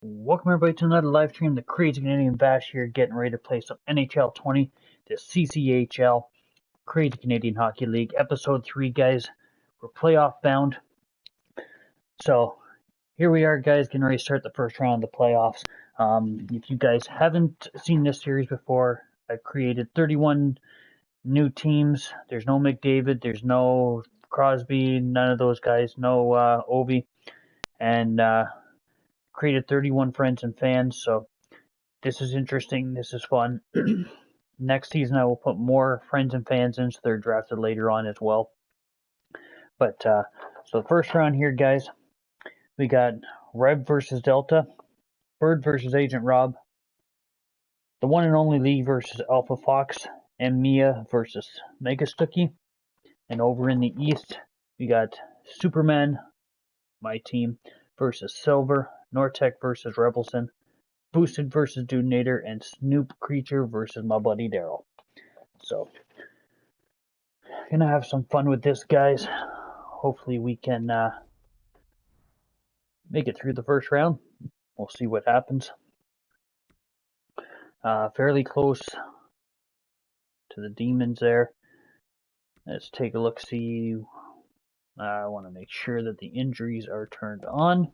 Welcome everybody to another live stream. The Crazy Canadian Bash here, getting ready to play some NHL 20, the CCHL, Crazy Canadian Hockey League, Episode 3, guys. We're playoff bound. So, here we are, guys, getting ready to start the first round of the playoffs. If you guys haven't seen this series before, I've created 31 new teams. There's no McDavid, there's no Crosby, none of those guys, no Ovi, and created 31 friends and fans, so this is interesting. This is fun. Next season, I will put more friends and fans in, so they're drafted later on as well. But so the first round here, guys, we got Rev versus Delta, Bird versus Agent Rob, the one and only Lee versus Alpha Fox, and Mia versus Mega Stucky. And over in the East, we got Superman, my team, versus Silver, Norteck versus Rebelson, Boosted versus Dudenator, and Snoop Creature versus my buddy Daryl. So, gonna have some fun with this, guys. Hopefully we can make it through the first round. We'll see what happens. Fairly close to the Demons there. Let's take a look, see. I want to make sure that the injuries are turned on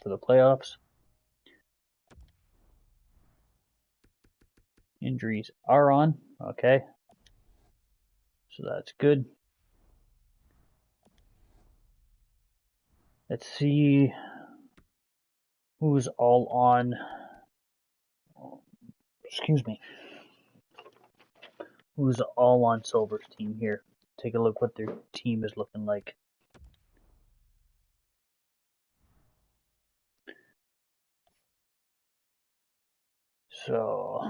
for the playoffs. Injuries are on, okay. So that's good. Let's see who's all on. Excuse me. Who's all on Silver's team here? Take a look what their team is looking like. So,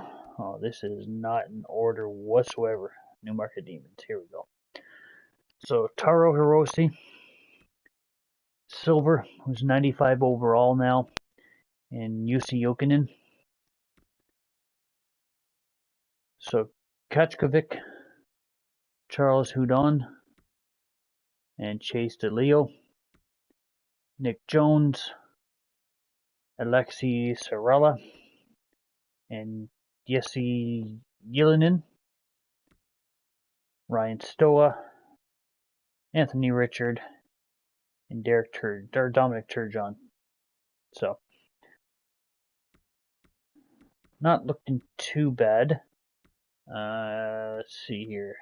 this is not in order whatsoever. Newmarket Demons. Here we go. So, Taro Hiroshi, Silver, who's 95 overall now, and Jussi Jokinen. So, Kachkovic, Charles Houdon, and Chase DeLeo, Nick Jones, Alexei Sarella, and Jesse Yelinin, Ryan Stoa, Anthony Richard, and Dominic Turgeon. So, not looking too bad. Let's see here.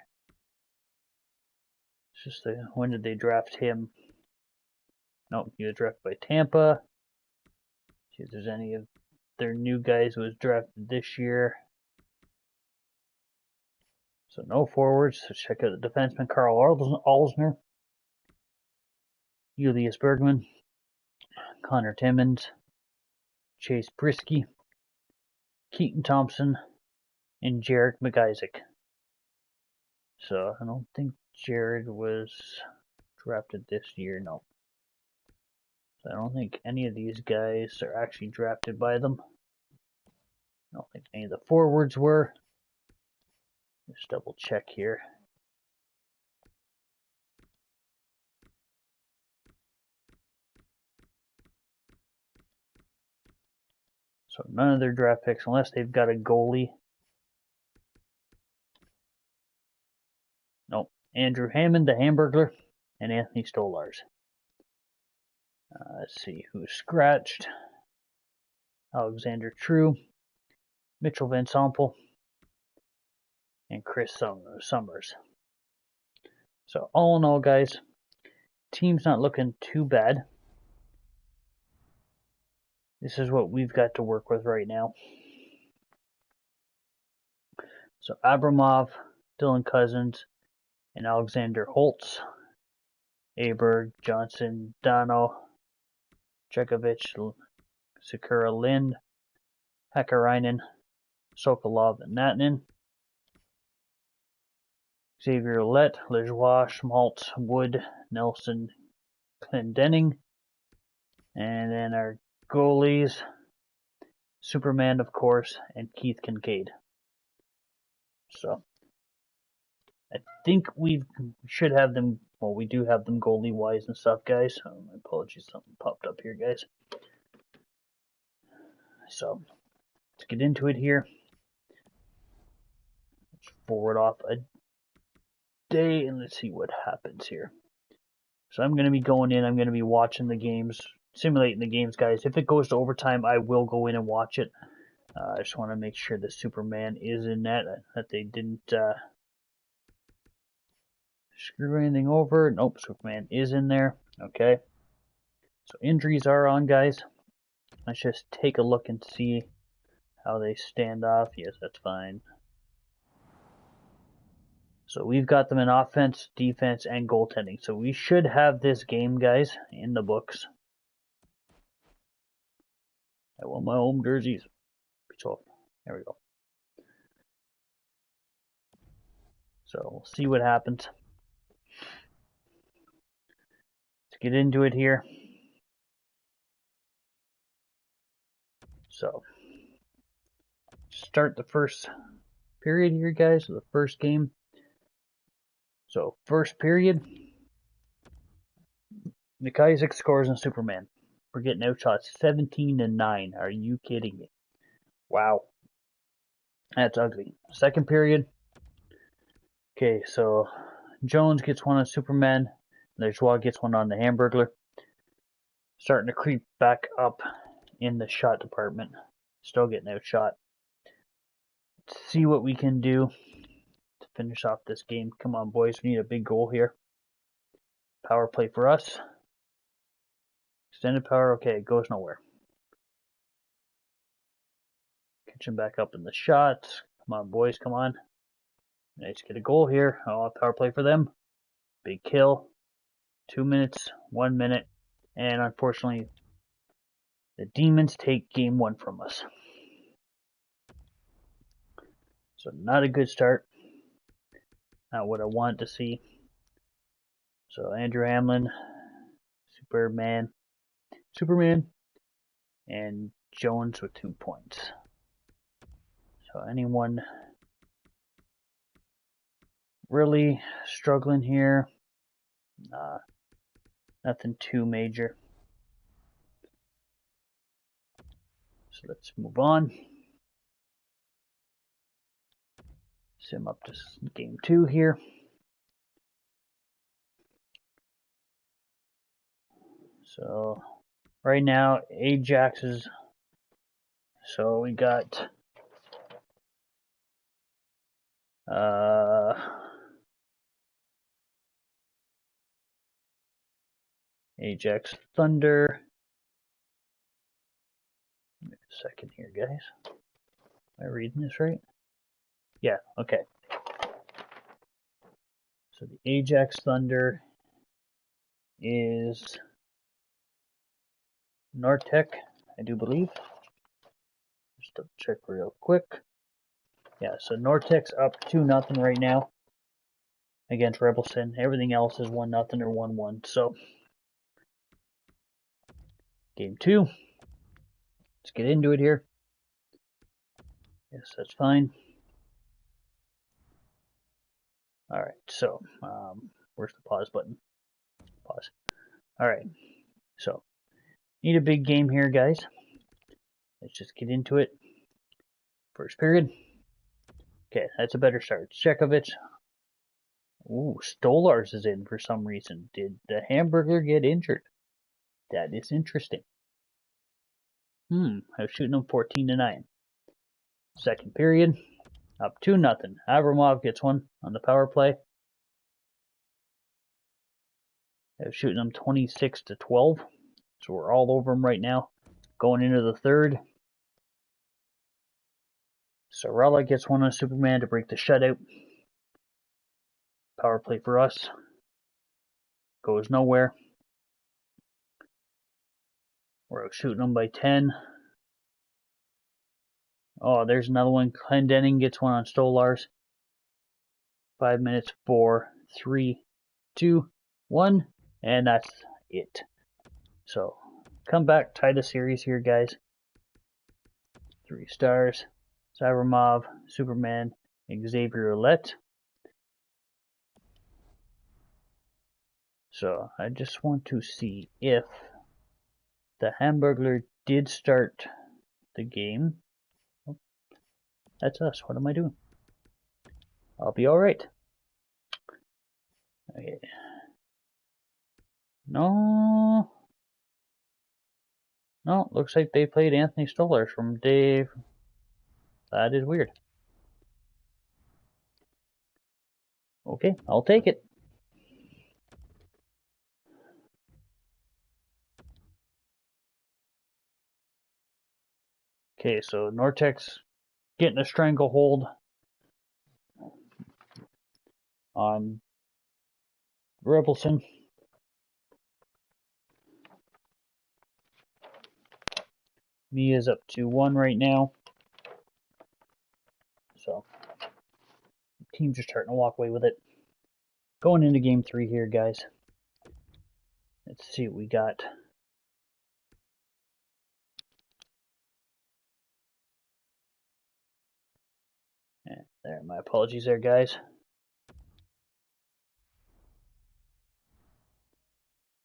It's just when did they draft him? Nope, he was drafted by Tampa. See if there's any of their new guys who was drafted this year. So no forwards. So check out the defenseman Carl Alsner, Julius Bergman, Connor Timmins, Chase Brisky, Keaton Thompson, and Jarek McIsaac. So I don't think Jared was drafted this year, no. So I don't think any of these guys are actually drafted by them. I don't think any of the forwards were. Just double check here. So none of their draft picks, unless they've got a goalie. Nope. Andrew Hammond, the Hamburglar, and Anthony Stolars. Let's see who's scratched. Alexander True, Mitchell Van Sompel, and Chris Summers. So all in all, guys, team's not looking too bad. This is what we've got to work with right now. So Abramov, Dylan Cousins, and Alexander Holtz, Aberg, Johnson, Dano, Chekovich, Sakura Lind, Hakkarainen, Sokolov, and Natnin, Xavier Lett, Lejoie, Schmaltz, Wood, Nelson, Clendenning, and then our goalies, Superman, of course, and Keith Kincaid. So, I think we should have them, well, we do have them goalie-wise and stuff, guys. My apologies, something popped up here, guys. So let's get into it here. Let's forward off a day and let's see what happens here. So I'm going to be going in, I'm going to be watching the games, simulating the games, guys. If it goes to overtime, I will go in and watch it. I just want to make sure that Superman is in that they didn't screw anything over. Nope, Superman is in there. Okay. So injuries are on, guys. Let's just take a look and see how they stand off. Yes, that's fine. So we've got them in offense, defense, and goaltending. So we should have this game, guys, in the books. I want my home jerseys. So there we go. So we'll see what happens. Let's get into it here. So start the first period here, guys. So the first game. So first period, McIsaac scores on Superman. We're getting outshot 17-9. Are you kidding me? Wow. That's ugly. Second period. Okay, so Jones gets one on Superman. Vashjv gets one on the Hamburglar. Starting to creep back up in the shot department. Still getting outshot. Let's see what we can do to finish off this game. Come on, boys. We need a big goal here. Power play for us. Extended power. Okay, it goes nowhere. Catching back up in the shots. Come on, boys. Come on. Nice, get a goal here. Oh, power play for them. Big kill. 2 minutes, 1 minute. And unfortunately, the Demons take game 1 from us. So not a good start. Not what I wanted to see. So Andrew Hamlin, Superman, and Jones with 2 points. So anyone really struggling here? Nothing too major. So let's move on. Sim up to game 2 here. So right now Ajax is, so we got Ajax Thunder. Give me a second here, guys. Am I reading this right? Yeah, okay. So the Ajax Thunder is Norteck, I do believe. Just double check real quick. Yeah, so Norteck's up 2-0 right now against Rebelson. Everything else is 1-0 or 1-1. So game 2. Let's get into it here. Yes, that's fine. Alright, so where's the pause button? Pause. Alright, so need a big game here, guys. Let's just get into it. First period. Okay, that's a better start. Chekovich. Ooh, Stolars is in for some reason. Did the Hamburger get injured? That is interesting. I was shooting them 14-9. Second period, up 2-0. Avramov gets one on the power play. I was shooting them 26-12. So we're all over them right now. Going into the third. Sorella gets one on Superman to break the shutout. Power play for us. Goes nowhere. We're shooting them by 10. Oh, there's another one. Clendening gets one on Stolars. 5 minutes, 4, 3, 2, 1. And that's it. So, come back, tie the series here, guys. 3 stars. Avramov, Superman, Xavier Ouellet. So, I just want to see if the Hamburglar did start the game. Oh, that's us. What am I doing? I'll be alright. Okay. No. No, looks like they played Anthony Stolarz from Dave. That is weird. Okay, I'll take it. Okay, so Norteck's getting a stranglehold on Rebelson. Mia's up 2-1 right now. So, teams are starting to walk away with it. Going into game 3 here, guys. Let's see what we got. There, my apologies there, guys.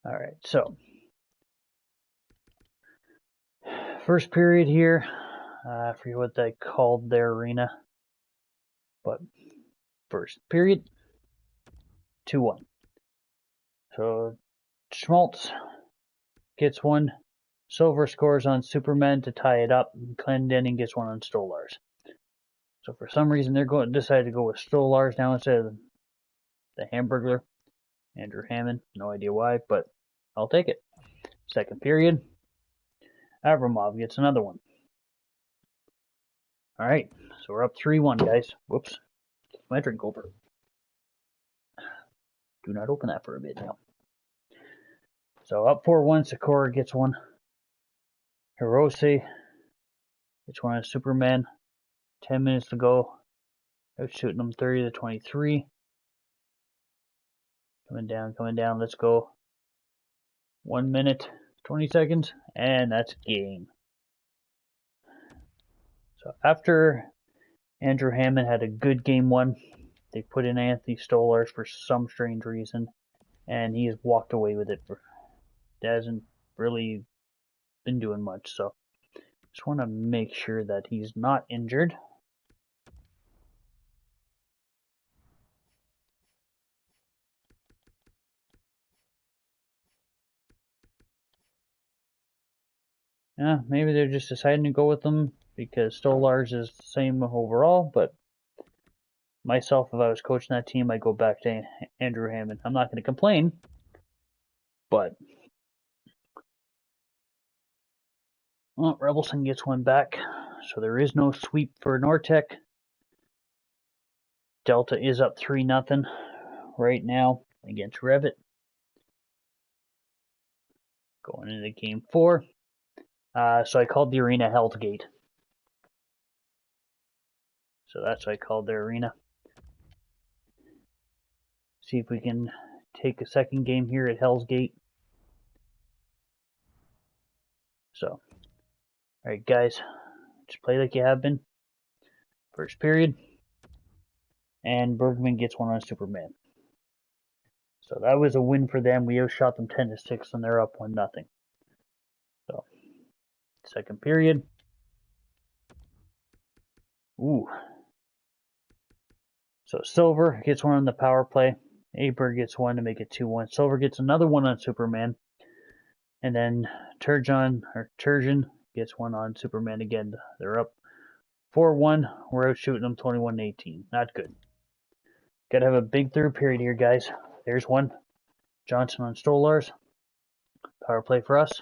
Alright, so first period here. I forget what they called their arena. But first period, 2-1. So Schmaltz gets one. Silver scores on Superman to tie it up. And Clendening gets one on Stolarz. So for some reason they're decided to go with Stolarz now instead of the Hamburglar, Andrew Hammond. No idea why, but I'll take it. Second period, Avramov gets another one. All right, so we're up 3-1, guys. Whoops, my drink over. Do not open that for a bit now. So up 4-1, Sikora gets one. Hirose gets one on Superman. 10 minutes to go. Out shooting them 30-23. Coming down. Let's go. 1 minute, 20 seconds, and that's game. So after Andrew Hammond had a good game 1, they put in Anthony Stolarz for some strange reason, and he has walked away with it. He hasn't really been doing much, so just want to make sure that he's not injured. Yeah, maybe they're just deciding to go with him because Stolarz is the same overall, but myself, if I was coaching that team, I'd go back to Andrew Hammond. I'm not going to complain, but well, Rebelson gets one back, so there is no sweep for Norteck. Delta is up 3-0 right now against Revit. Going into game 4. So I called the arena Hell's Gate. So that's what I called their arena. See if we can take a second game here at Hell's Gate. So, alright guys, just play like you have been. First period. And Bergman gets one on Superman. So that was a win for them. We outshot them 10-6 and they're up 1-0. So, second period. Ooh. So Silver gets one on the power play. Aber gets one to make it 2-1. Silver gets another one on Superman. And then Turgeon gets one on Superman again. They're up 4-1. We're out shooting them 21-18. Not good. Gotta have a big third period here, guys. There's one. Johnson on Stolarz. Power play for us.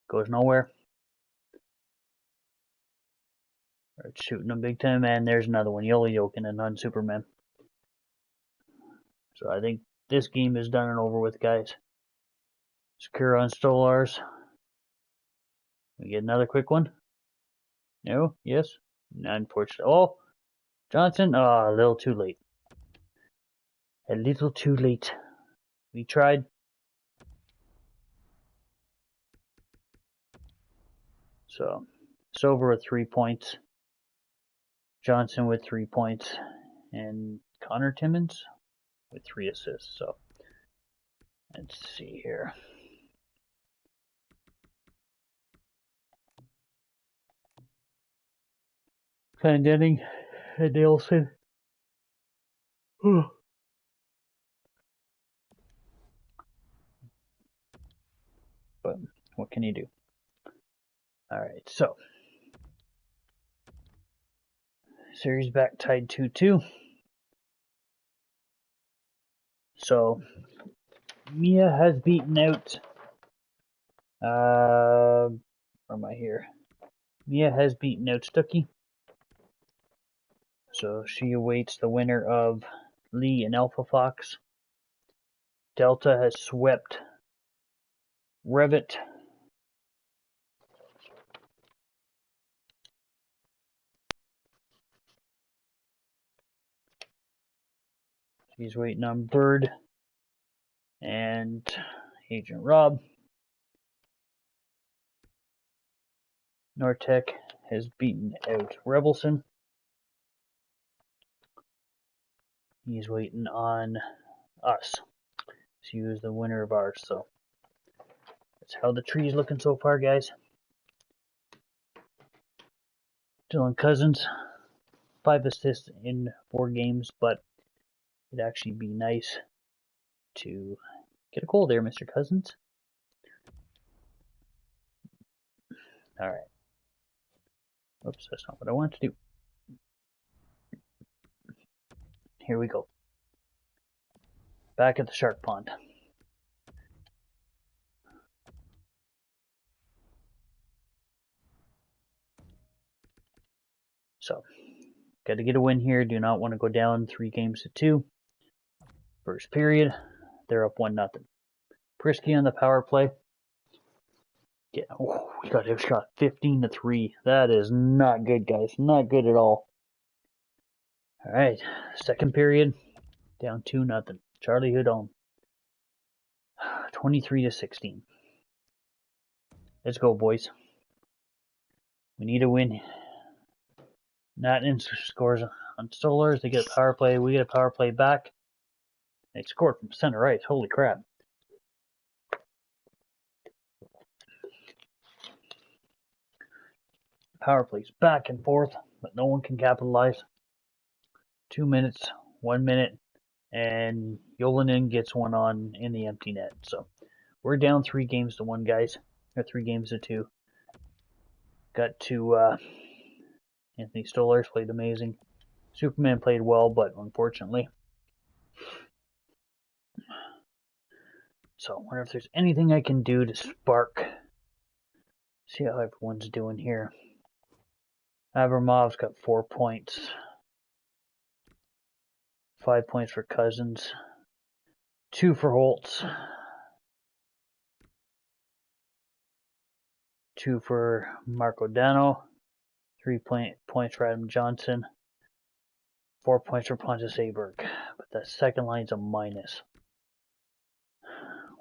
Goes nowhere. We're out shooting them big time. And there's another one. Yoli Jokinen on Superman. So I think this game is done and over with, guys. Secure on Stolarz. We get another quick one. No? Yes? Unfortunately. Oh! Johnson? Oh, a little too late. A little too late. We tried. So, Silver with 3 points. Johnson with 3 points. And Connor Timmins with 3 assists. So, let's see here. Clendening and Nielsen. But what can you do? Alright, so series back tied 2-2. So Mia has beaten out where am I here? Mia has beaten out Stuckey. So she awaits the winner of Lee and Alpha Fox. Delta has swept Revit. She's waiting on Bird and Agent Rob. Norteck has beaten out Rebelson. He's waiting on us. She was the winner of ours, so that's how the tree's looking so far, guys. Dylan Cousins, 5 assists in 4 games, but it'd actually be nice to get a goal there, Mr. Cousins. Alright. Oops, that's not what I wanted to do. Here we go. Back at the shark pond. So, got to get a win here. Do not want to go down 3-2. First period, they're up 1-0. Prisky on the power play. Yeah, oh, we got a shot 15-3. That is not good, guys. Not good at all. All right, second period, down 2-0. Charlie Houdon, 23-16. Let's go, boys. We need a win. Not in scores on Stolars. They get a power play. We get a power play back. They scored from center ice. Holy crap. Power plays back and forth, but no one can capitalize. 2 minutes, 1 minute, and Yolanen gets one on in the empty net. So we're down 3-1, guys. Or 3-2. Got to Anthony Stolars played amazing. Superman played well, but unfortunately. So I wonder if there's anything I can do to spark. See how everyone's doing here. Abramov's got 4 points. 5 points for Cousins. 2 for Holtz. 2 for Marco Dano. 3 points for Adam Johnson. 4 points for Pontus Aberg. But that second line's a minus.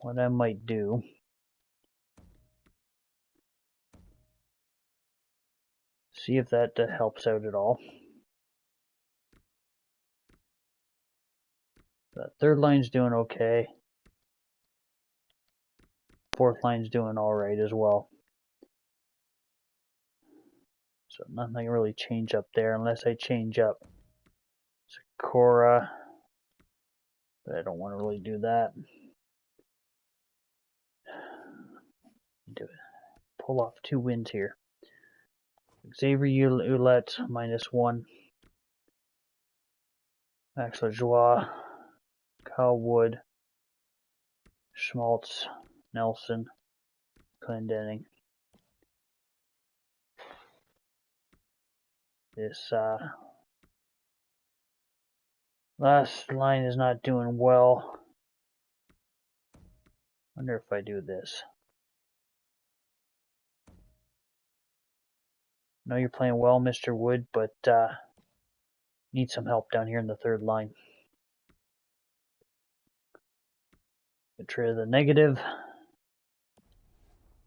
What I might do, see if that helps out at all. That third line's doing okay. Fourth line's doing alright as well. So nothing really change up there unless I change up Sakura. But I don't want to really do that. Pull off 2 wins here. Xavier Ouellette -1. Max Lajoie, Kyle Wood, Schmaltz, Nelson, Clendening. This last line is not doing well. Wonder if I do this. I know you're playing well, Mr. Wood, but need some help down here in the third line. Get rid of the negative.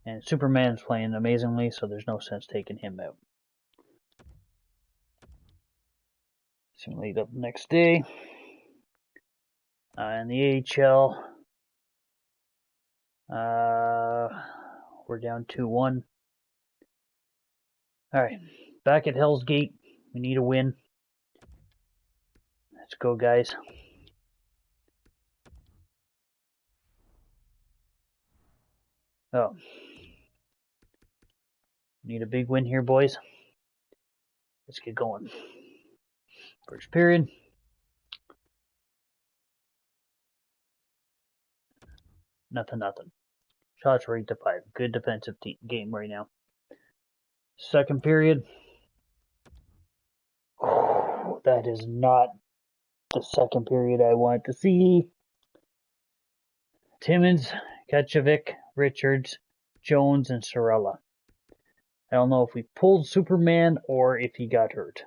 And Superman's playing amazingly, so there's no sense taking him out. Simulate up next day. In the AHL, we're down 2-1. Alright, back at Hell's Gate. We need a win. Let's go, guys. Oh. Need a big win here, boys. Let's get going. First period. Nothing. Shots rate to 5. Good defensive game right now. Second period. Oh, that is not the second period I want to see. Timmins, Vashjv, Richards, Jones, and Sorella. I don't know if we pulled Superman or if he got hurt.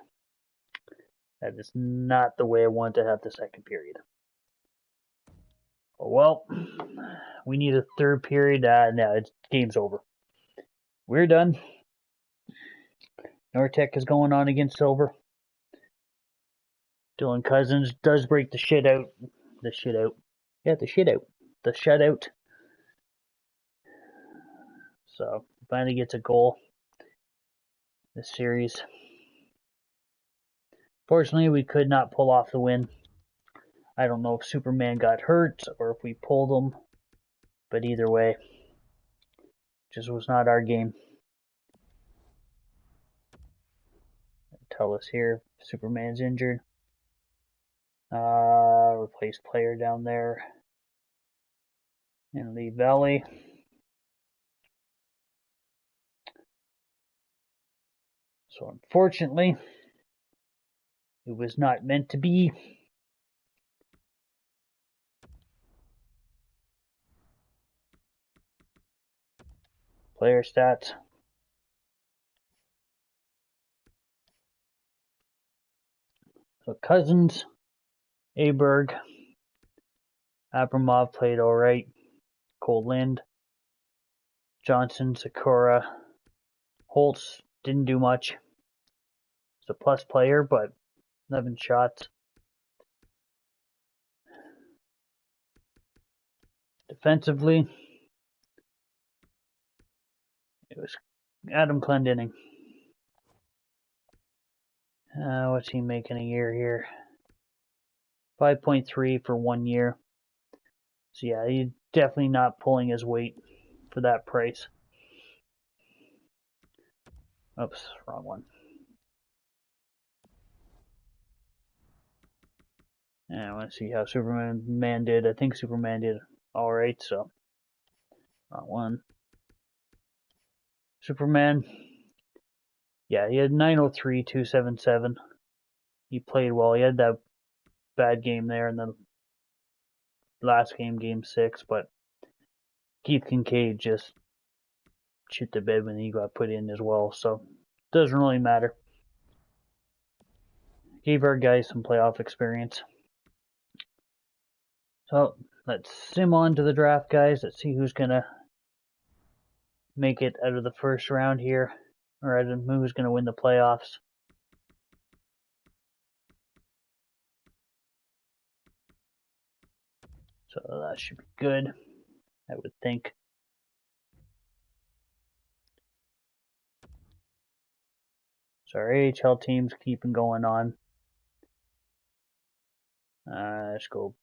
That is not the way I want to have the second period. Well, we need a third period. No, game's over. We're done. Norteck is going on against Silver. Dylan Cousins does break the shutout. Yeah, the shutout. So, finally gets a goal this series. Fortunately, we could not pull off the win. I don't know if Superman got hurt or if we pulled him, but either way, just was not our game. Tell us here, Superman's injured. Replace player down there in Lee Valley. So unfortunately, it was not meant to be. Player stats. So Cousins, Aberg, Abramov played alright. Cole Lind, Johnson, Sakura, Holtz didn't do much. He's a plus player, but 11 shots. Defensively, it was Adam Clendening. What's he making a year here? 5.3 for 1 year. So yeah, he's definitely not pulling his weight for that price. Oops, wrong one. And I want to see how Superman did. I think Superman did alright, so wrong one. Superman, yeah, he had 903, 277. He played well. He had that bad game there in the last game, game 6, but Keith Kincaid just shit the bed when he got put in as well, so doesn't really matter. Gave our guys some playoff experience. So let's sim on to the draft, guys. Let's see who's gonna make it out of the first round here, or who's gonna win the playoffs. So that should be good, I would think. So our AHL team's keeping going on. Let's go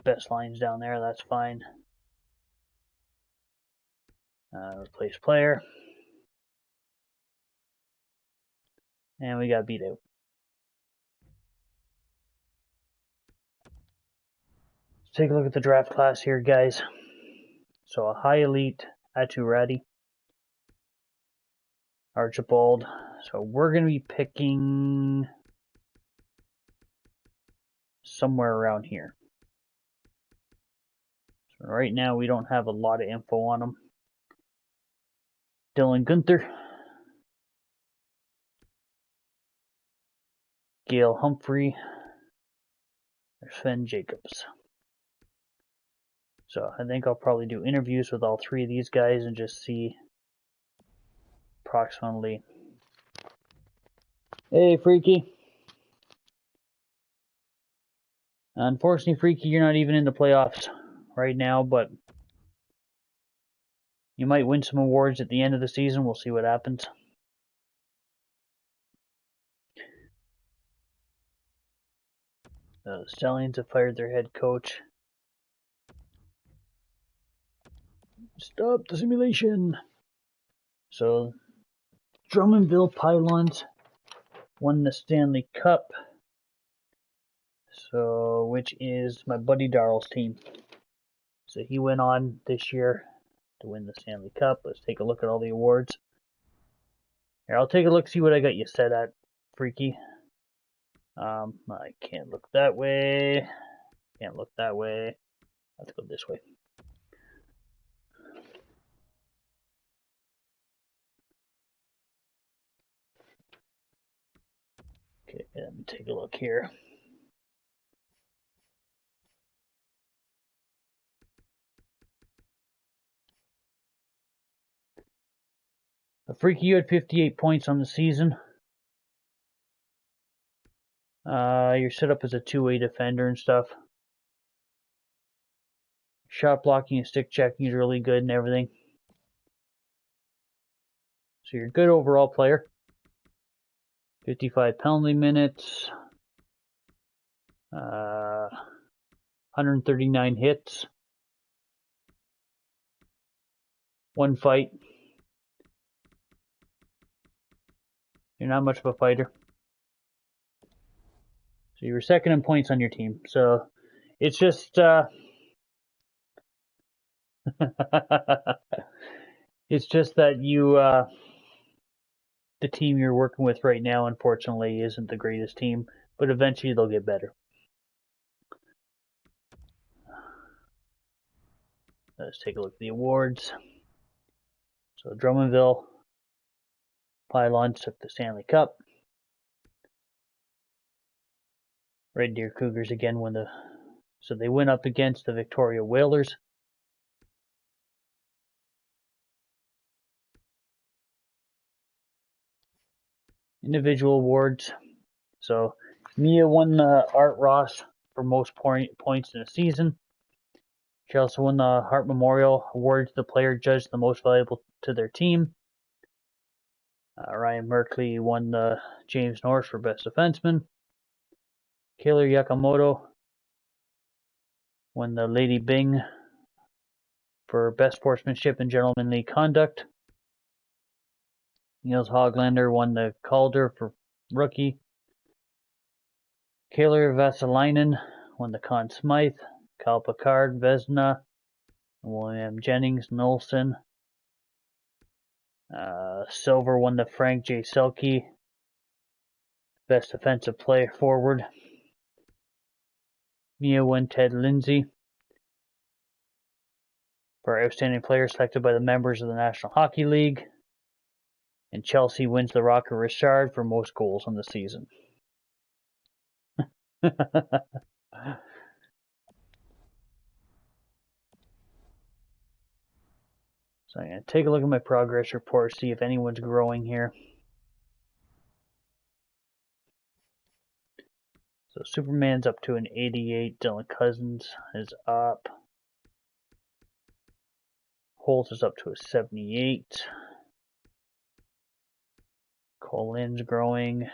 best lines down there, that's fine. Replace player. And we got beat out. Let's take a look at the draft class here, guys. So a high elite, Aturati, Archibald. So we're going to be picking somewhere around here. So right now we don't have a lot of info on him. Dylan Gunther, Gail Humphrey, or Sven Jacobs. So I think I'll probably do interviews with all 3 of these guys and just see approximately. Hey, Freaky. Unfortunately, Freaky, you're not even in the playoffs right now, but you might win some awards at the end of the season. We'll see what happens. The Stallions have fired their head coach. Stop the simulation! So, Drummondville Pylons won the Stanley Cup. So, which is my buddy Darrell's team. So he went on this year to win the Stanley Cup. Let's take a look at all the awards. Here, I'll take a look, see what I got you set at, Freaky. I can't look that way. Can't look that way. Let's go this way. Okay, let me take a look here. Freaky, you had 58 points on the season. You're set up as a two-way defender and stuff. Shot blocking and stick checking is really good and everything. So you're a good overall player. 55 penalty minutes. 139 hits. 1 fight. You're not much of a fighter. So you were second in points on your team. So it's just it's just that you the team you're working with right now, unfortunately, isn't the greatest team, but eventually they'll get better. Let's take a look at the awards. So Drummondville Pylons took the Stanley Cup. Red Deer Cougars again won the. So they went up against the Victoria Whalers. Individual awards. So Mia won the Art Ross for most points in a season. She also won the Hart Memorial Award to the player judged the most valuable to their team. Ryan Merkley won the James Norris for best defenseman. Kayla Yakamoto won the Lady Bing for best sportsmanship and gentlemanly conduct. Niels Hoglander won the Calder for rookie. Kayla Vasalainen won the Conn Smythe. Kyle Picard, Vesna, William Jennings, Nolson. Silver won the Frank J. Selke best defensive player forward. Mia won Ted Lindsay for outstanding player selected by the members of the National Hockey League. And Chelsea wins the Rocket Richard for most goals on the season. So I'm going to take a look at my progress report, see if anyone's growing here. So Superman's up to an 88. Dylan Cousins is up. Holt is up to a 78. Colin's growing.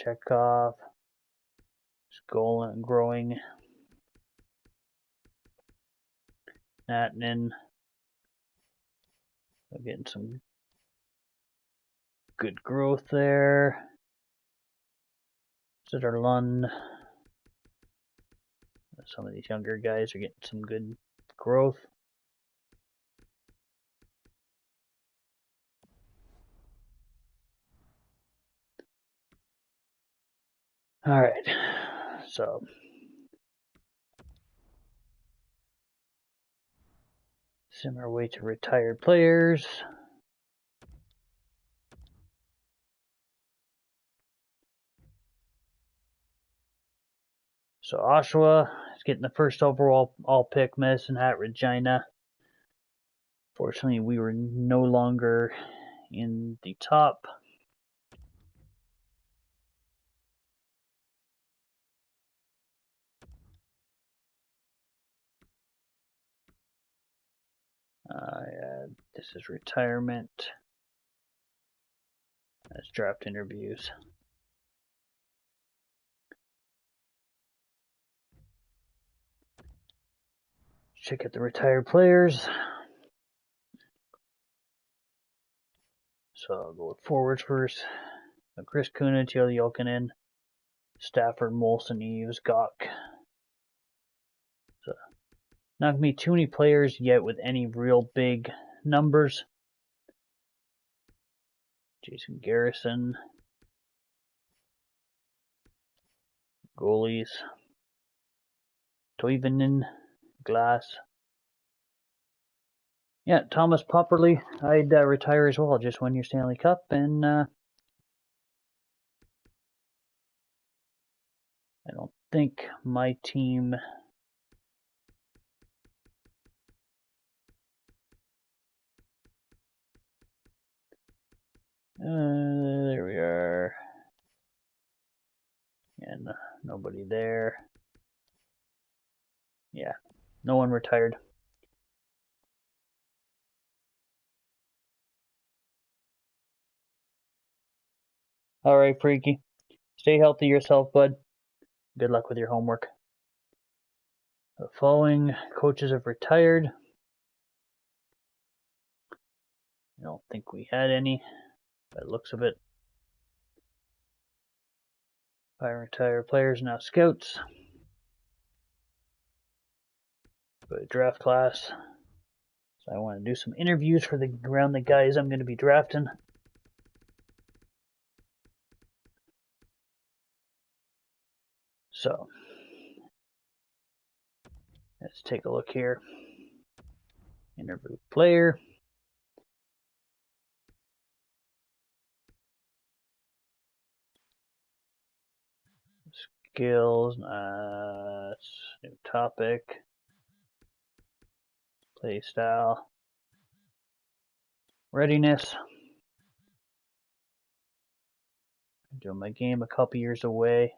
Chekhov is growing. Natnan. We're getting some good growth there. Sitterlund. Some of these younger guys are getting some good growth. All right, so similar way to retired players. So Oshawa is getting the first overall all-pick, Medicine Hat, Regina. Fortunately, we were no longer in the top. This is retirement. That's draft interviews. check out the retired players. So I'll go with forwards first. Chris Kunitz, Jeli Jokinen, Stafford, Molson, Eves, Gawk. So not going to be too many players yet with any real big numbers. Jason Garrison. Goalies. Toivonen, Glass. Yeah, Thomas Popperly. I'd retire as well. Just won your Stanley Cup, and I don't think my team. There we are. And nobody there. Yeah, no one retired. All right, Freaky. Stay healthy yourself, bud. Good luck with your homework. The following coaches have retired. I don't think we had any, by the looks of it. 5 retired players, now scouts. Go to draft class. So I want to do some interviews for around the guys I'm going to be drafting. So let's take a look here. Interview player. Skills. New topic. Play style. Readiness. I'm doing my game a couple years away.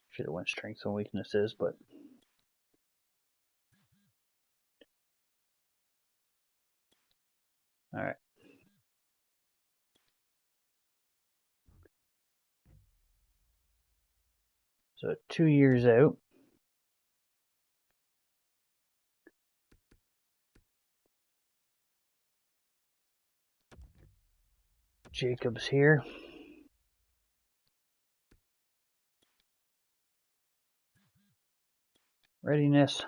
Should have went strengths and weaknesses, but all right. So 2 years out. Jacobs here. Readiness.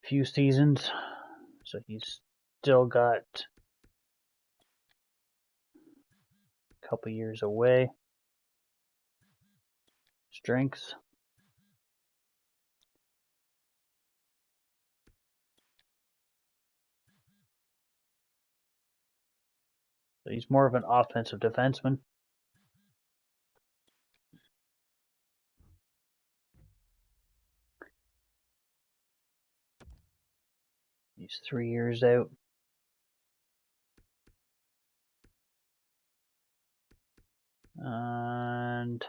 Few seasons. So he's still got a couple years away. Strengths. So he's more of an offensive defenseman. He's 3 years out. And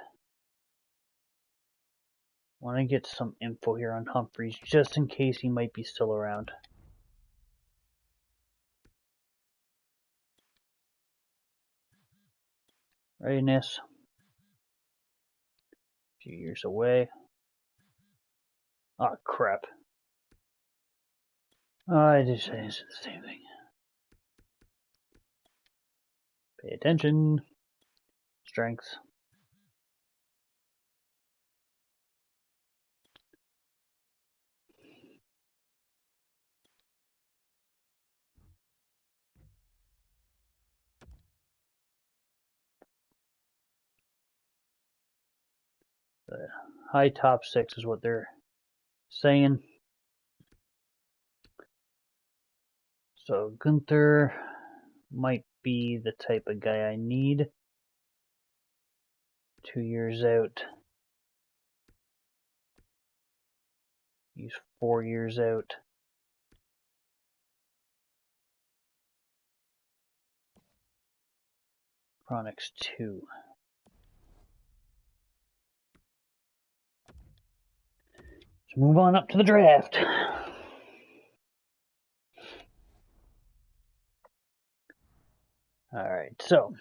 want to get some info here on Humphreys, just in case he might be still around. Readiness. A few years away. Oh, crap. I just said the same thing. Pay attention. Strengths. The high top 6 is what they're saying. So Gunther might be the type of guy I need. 2 years out. He's 4 years out. Chronix 2. Let's move on up to the draft. Alright, so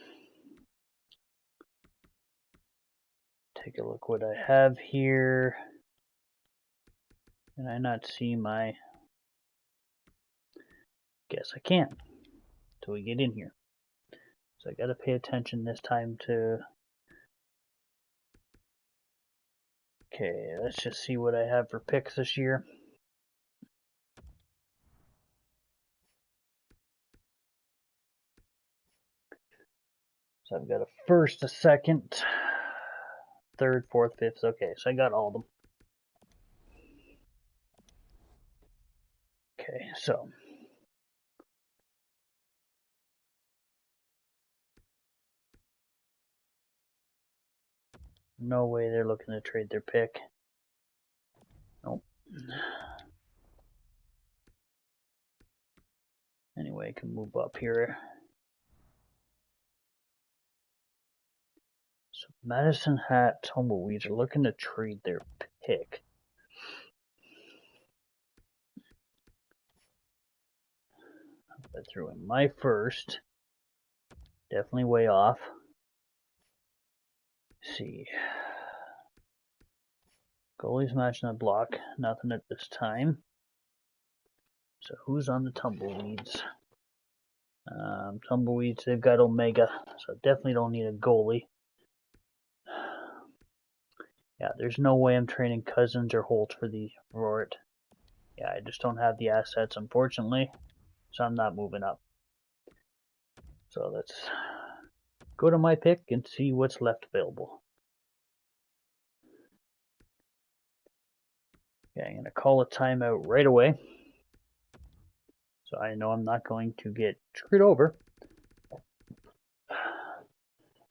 take a look what I have here. Can I not see my... Guess I can't until we get in here. So I gotta pay attention this time to... Okay, let's just see what I have for picks this year. So I've got a first, a second, third, fourth, fifth. Okay, so I got all of them. Okay, so no way they're looking to trade their pick. Nope. Anyway, I can move up here. So Madison Hat Tumbleweeds are looking to trade their pick. I threw in my first. Definitely way off. Let's see. Goalies matching the block. Nothing at this time. So who's on the Tumbleweeds? Tumbleweeds, they've got Omega. So definitely don't need a goalie. Yeah, there's no way I'm trading Cousins or Holt for the Rort. Yeah, I just don't have the assets, unfortunately. So I'm not moving up. So let's go to my pick and see what's left available. Okay, I'm going to call a timeout right away. So I know I'm not going to get screwed over.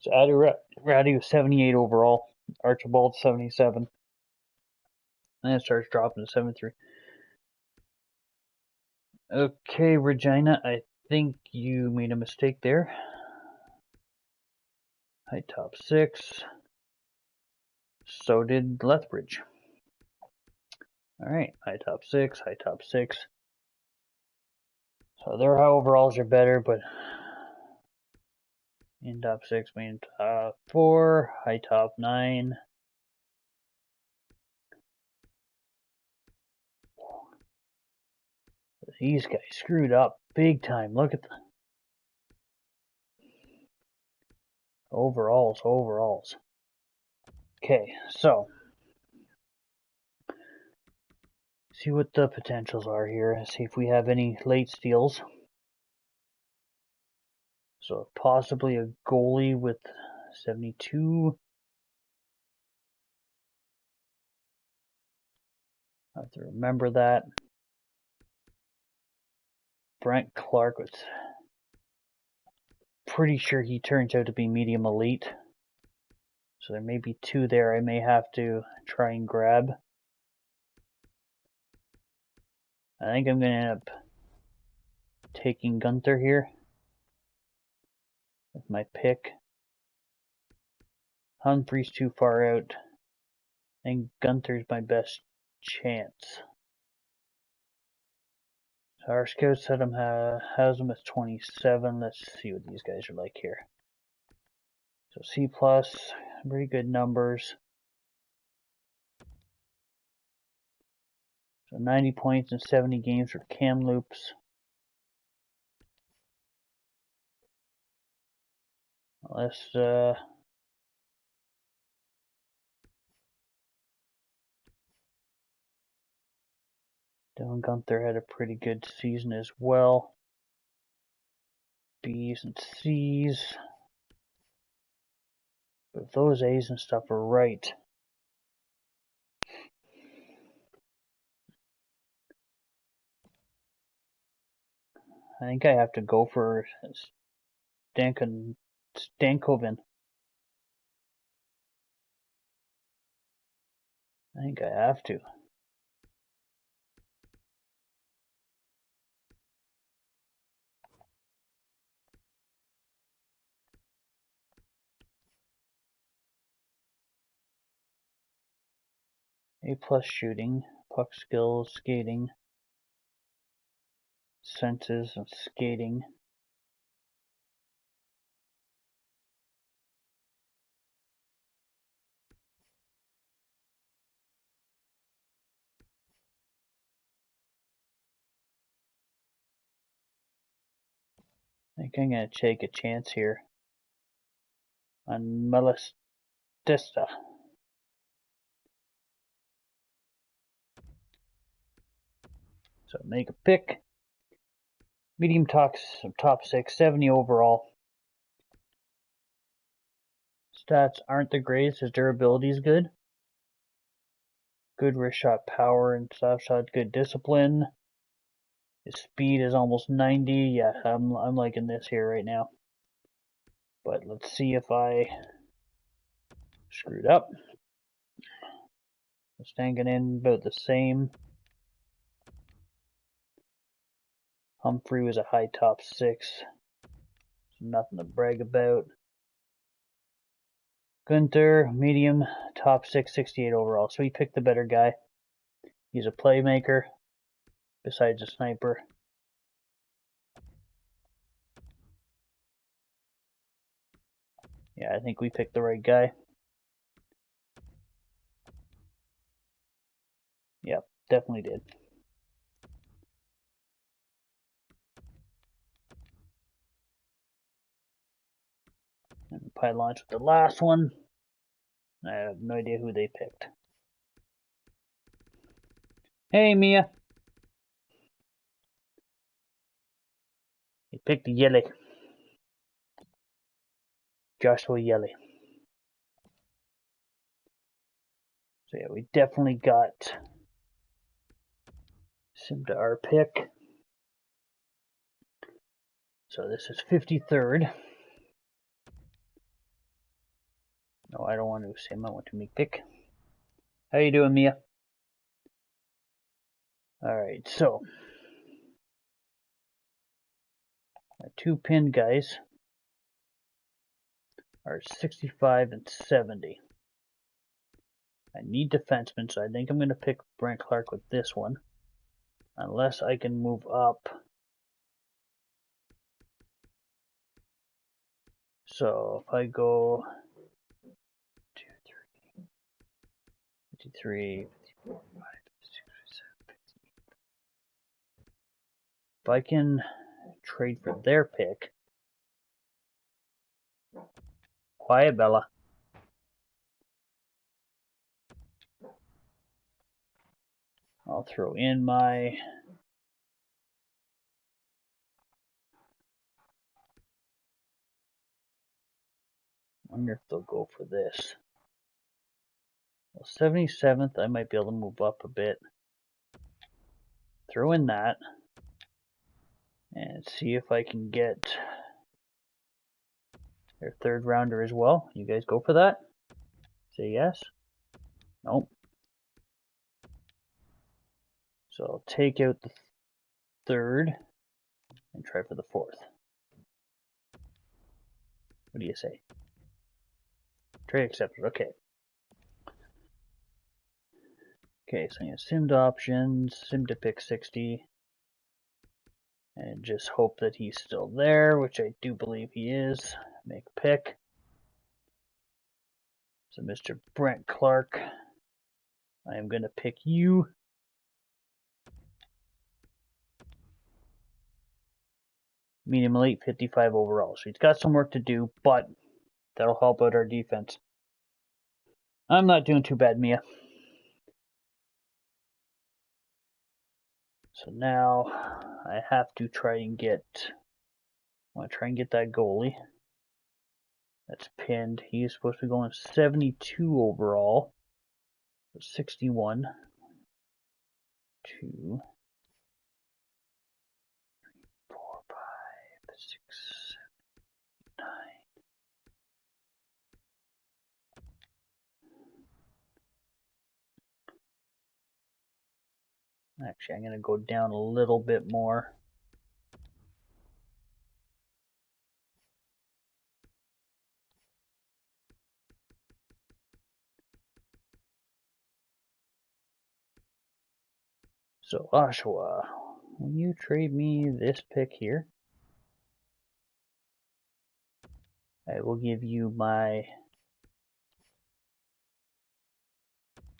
So Radu 78 overall. Archibald 77. And it starts dropping to 73. Okay, Regina, I think you made a mistake there. High top 6. So did Lethbridge. Alright, high top 6, high top 6. So their overalls are better, but in top 6, main top 4, high top 9. These guys screwed up big time. Look at the overalls. Okay, so see what the potentials are here. See if we have any late steals. So possibly a goalie with 72. I have to remember that. Brent Clark was pretty sure he turns out to be medium elite. So there may be 2 there I may have to try and grab. I think I'm going to end up taking Gunther here with my pick. Humphrey's too far out. I think Gunther's my best chance. So our scout set him has him as 27. Let's see what these guys are like here. So C+, pretty good numbers. So 90 points in 70 games for Kamloops. Let's Dylan Gunther had a pretty good season as well. B's and C's. But if those A's and stuff are right, I think I have to go for Stankoven. I think I have to. A+ shooting, puck skills, skating, senses, and skating. think I'm going to take a chance here on Melistista. So make a pick. Medium top 6, 70 overall. Stats aren't the greatest. His durability is good. Good wrist shot power and soft shot. Good discipline. His speed is almost 90. Yeah, I'm liking this here right now. But let's see if I screwed up. It's hanging in about the same. Humphrey was a high top 6. Nothing to brag about. Gunther, medium, top 6, 68 overall. So he picked the better guy. He's a playmaker, besides a sniper. Yeah, I think we picked the right guy. Yep, definitely did. And probably launch with the last one. I have no idea who they picked. Hey, Mia. He picked Yelly. Joshua Yelly. So yeah, we definitely got sim to our pick. So this is 53rd. No, I don't want to sim. I want to make pick. How you doing, Mia? Alright, so our 2 pin guys are 65 and 70. I need defensemen, so I think I'm going to pick Brent Clark with this one. Unless I can move up. So if I go 2, 3, 53, 54, 5, 6, 7, 58. If I can trade for their pick. Quiet, Bella. I'll throw in my wonder if they'll go for this. Well, 77th, I might be able to move up a bit. Throw in that. And see if I can get their 3rd rounder as well. You guys go for that? Say yes? Nope. So I'll take out the 3rd and try for the 4th. What do you say? Trade accepted. Okay. Okay, so I'm going to sim to options, sim to pick 60, and just hope that he's still there, which I do believe he is. Make a pick. So Mr. Brent Clark, I am going to pick you. Medium elite, 55 overall. So he's got some work to do, but that'll help out our defense. I'm not doing too bad, Mia. So now I have to try and get, I want to try and get that goalie. That's pinned. He is supposed to be going 72 overall. 61. 2, 4, 5, 6, 7, 9. Actually, I'm going to go down a little bit more. So, Oshawa, will you trade me this pick here? I will give you my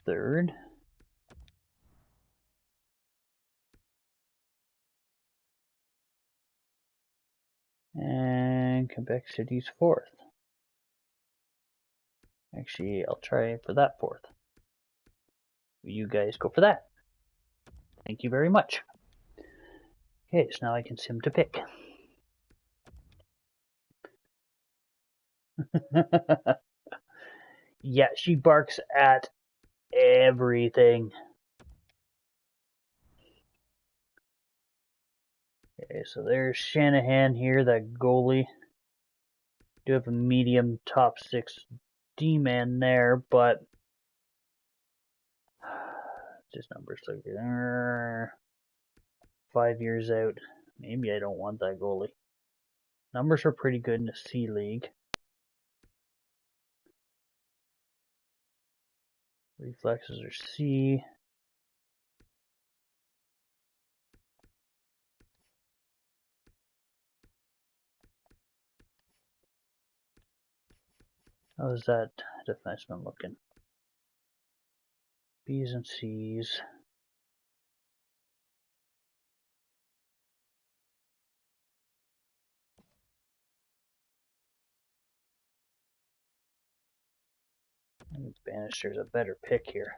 3rd. And Quebec City's 4th. Actually, I'll try for that 4th. You guys go for that. Thank you very much. Okay, so now I can sim to pick. Yeah, she barks at everything. Okay, so there's Shanahan here, that goalie. Do have a medium top 6 D-man there, but just numbers look good. 5 years out. Maybe I don't want that goalie. Numbers are pretty good in the C League. Reflexes are C. How's that defenseman looking? B's and C's. Bannister's a better pick here.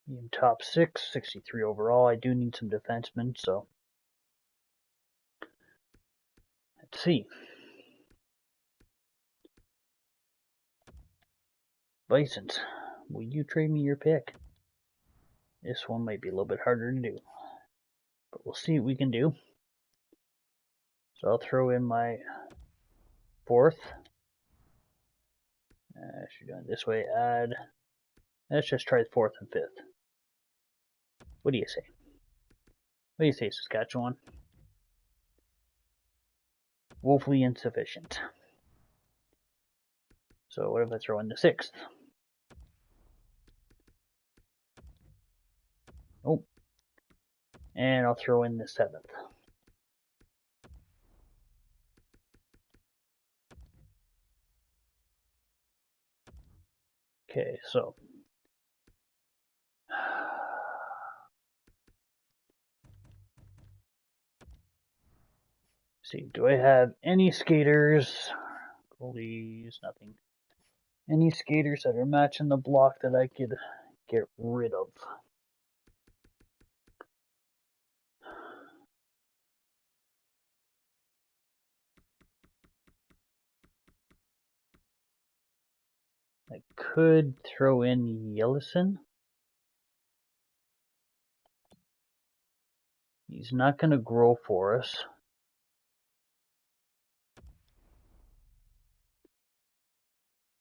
Medium top 6, 63 overall. I do need some defensemen, so let's see. Bisons, will you trade me your pick? This one might be a little bit harder to do, but we'll see what we can do. So I'll throw in my 4th. Should do it this way. Add. Let's just try the 4th and 5th. What do you say? What do you say, Saskatchewan? Woefully insufficient. So what if I throw in the 6th? Oh. And I'll throw in the 7th. Okay, so see, do I have any skaters? Goalies, nothing. Any skaters that are matching the block that I could get rid of? I could throw in Jellieshield. He's not going to grow for us.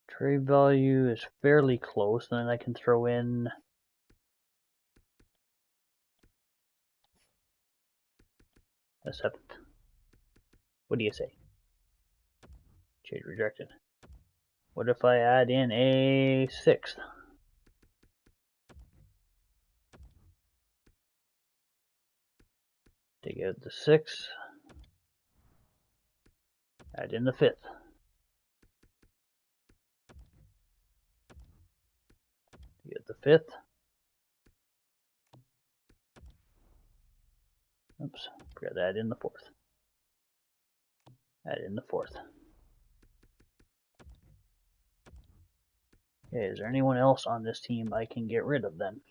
Trade value is fairly close, and then I can throw in a 7th. What do you say? Trade rejected. What if I add in a 6th? Take out the 6th. Add in the 5th. Get the 5th. Oops, forgot to add in the 4th. Add in the 4th. Okay, is there anyone else on this team I can get rid of then?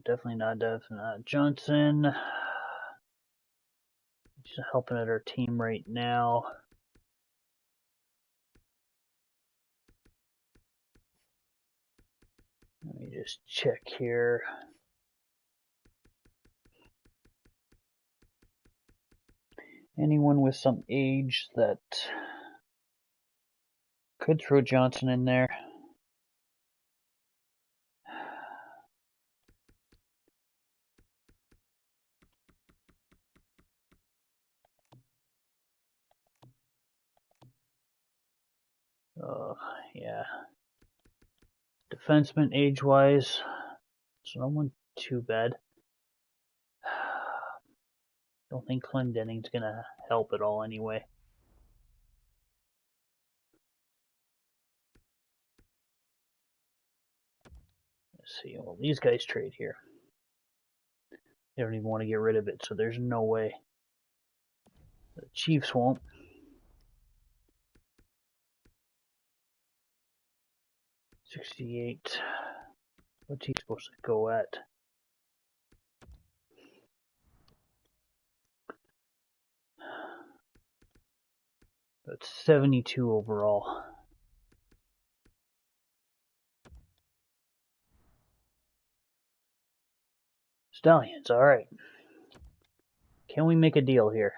Definitely not Johnson. He's helping out our team right now. Let me just check here. Anyone with some age that could throw Johnson in there? Yeah. Defenseman age-wise, so no one too bad. Don't think Clendenning's gonna help at all anyway. see. Well, these guys trade here. They don't even want to get rid of it, so there's no way. The Chiefs won't. $68. What's he supposed to go at? That's 72 overall. Stallions, alright. Can we make a deal here?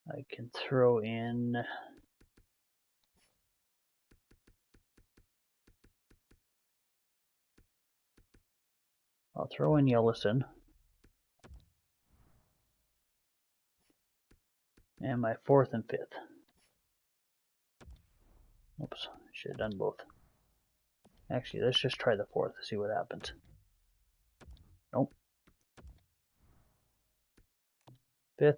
I can throw in... I'll throw in Yellison. And my 4th and 5th. Oops, should have done both. Actually, let's just try the 4th to see what happens. Nope. 5th.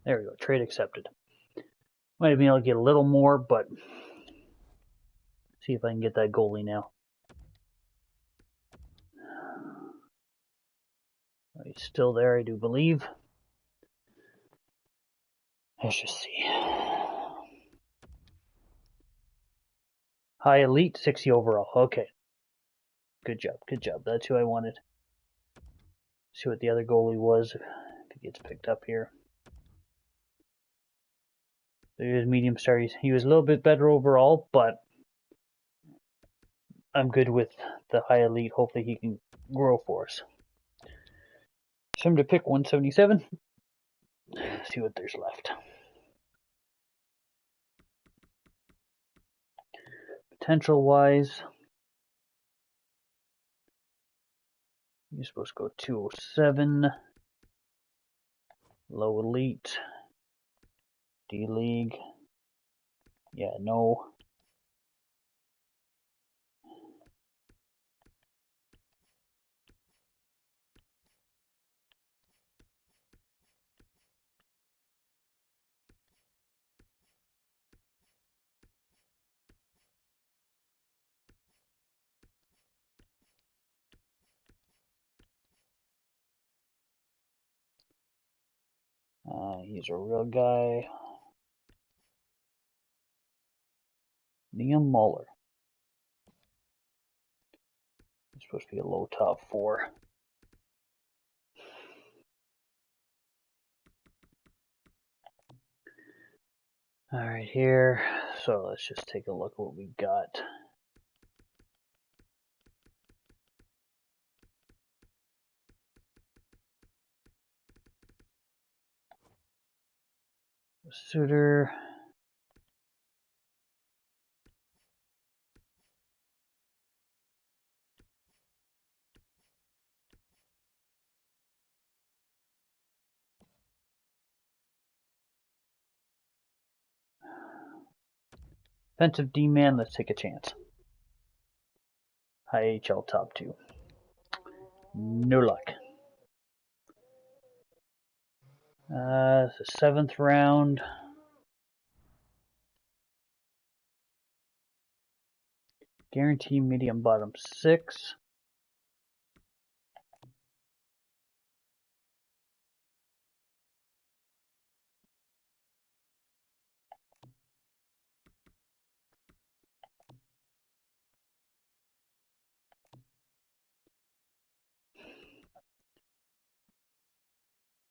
There we go, trade accepted. Might have been able to get a little more, but see if I can get that goalie now. He's still there, I do believe. Let's just see. High elite, 60 overall. Okay. Good job, good job. That's who I wanted. See what the other goalie was, if he gets picked up here. There's medium star. He was a little bit better overall, but I'm good with the high elite. Hopefully he can grow for us. So I'm to pick 177. See what there's left. Potential wise, you're supposed to go 207. Low elite. D League. Yeah, no. He's a real guy. Liam Muller. He's supposed to be a low top 4. Alright, here. So let's just take a look at what we got. Suitor. Offensive D-man, let's take a chance. IHL top 2. No luck. It's the 7th round. Guarantee medium bottom 6.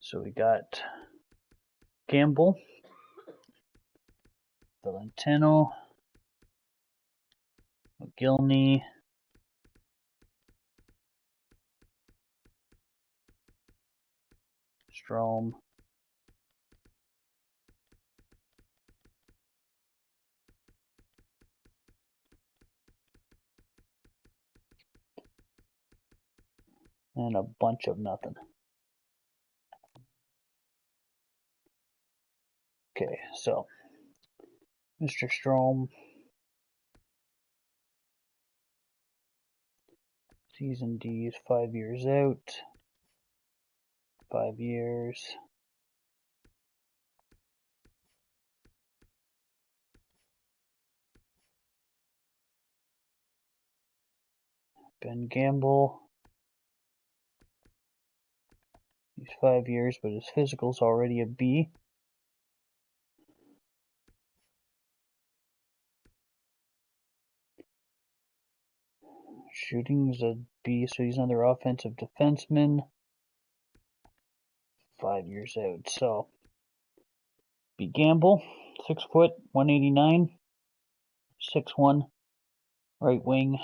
So we got Gamble, Valentino, McGillney, Strom, and a bunch of nothing. Okay, so Mr. Strom, season D is 5 years out. 5 years. Ben Gamble. He's 5 years, but his physical's already a B. Shooting's a B, so he's another offensive defenseman. 5 years out, so B. Gamble, 6 foot, 189, 6'1", right wing.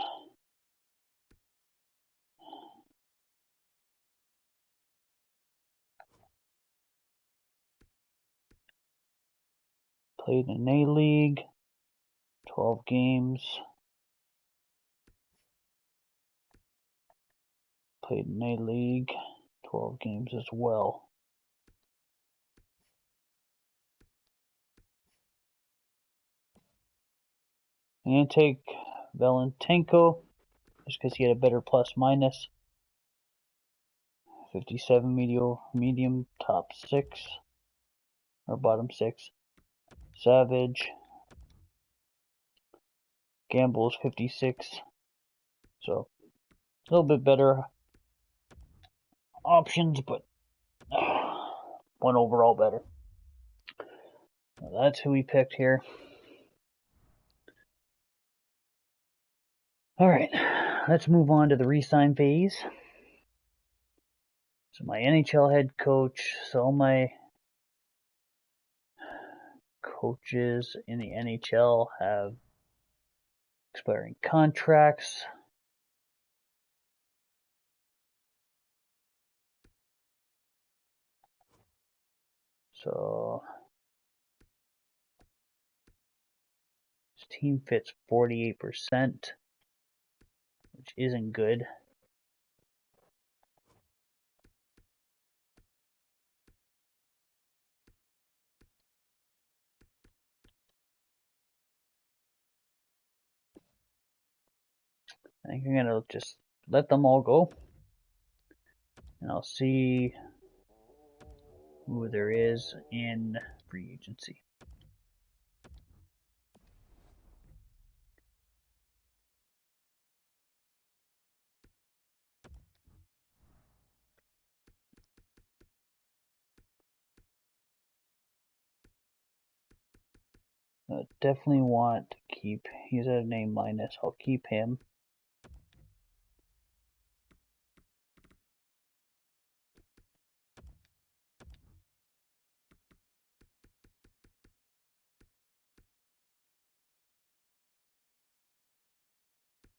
Played in A-League, 12 games. Played in A-League, 12 games as well. I'm going to take Valentenko, just because he had a better plus-minus. 57 medium, top 6, or bottom 6. Savage. Gamble's 56. So, a little bit better options, but one overall better. That's who we picked here. Alright, let's move on to the re-sign phase. So my NHL head coach, so my coaches in the NHL have expiring contracts. So his team fits 48%, which isn't good. I think I'm gonna just let them all go, and I'll see who there is in free agency. I definitely want to keep, he's at an A-, I'll keep him.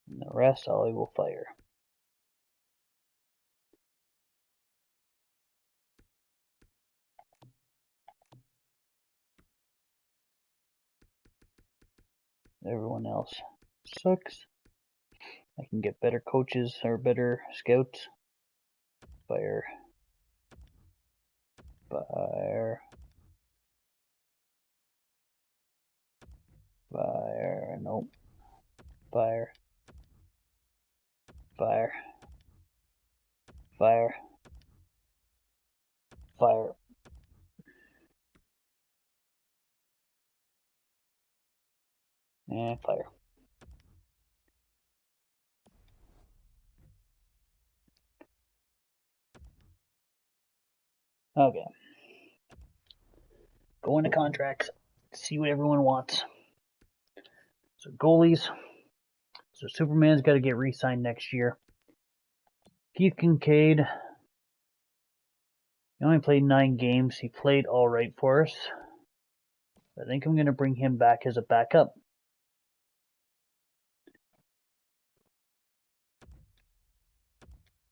And the rest I will fire. Everyone else sucks. I can get better coaches or better scouts. Fire. Fire. Fire. Nope. Fire. Fire. Fire. Fire. And fire. Okay. Go into contracts. See what everyone wants. So goalies. So Superman's got to get re-signed next year. Keith Kincaid. He only played 9 games. He played all right for us. I think I'm going to bring him back as a backup.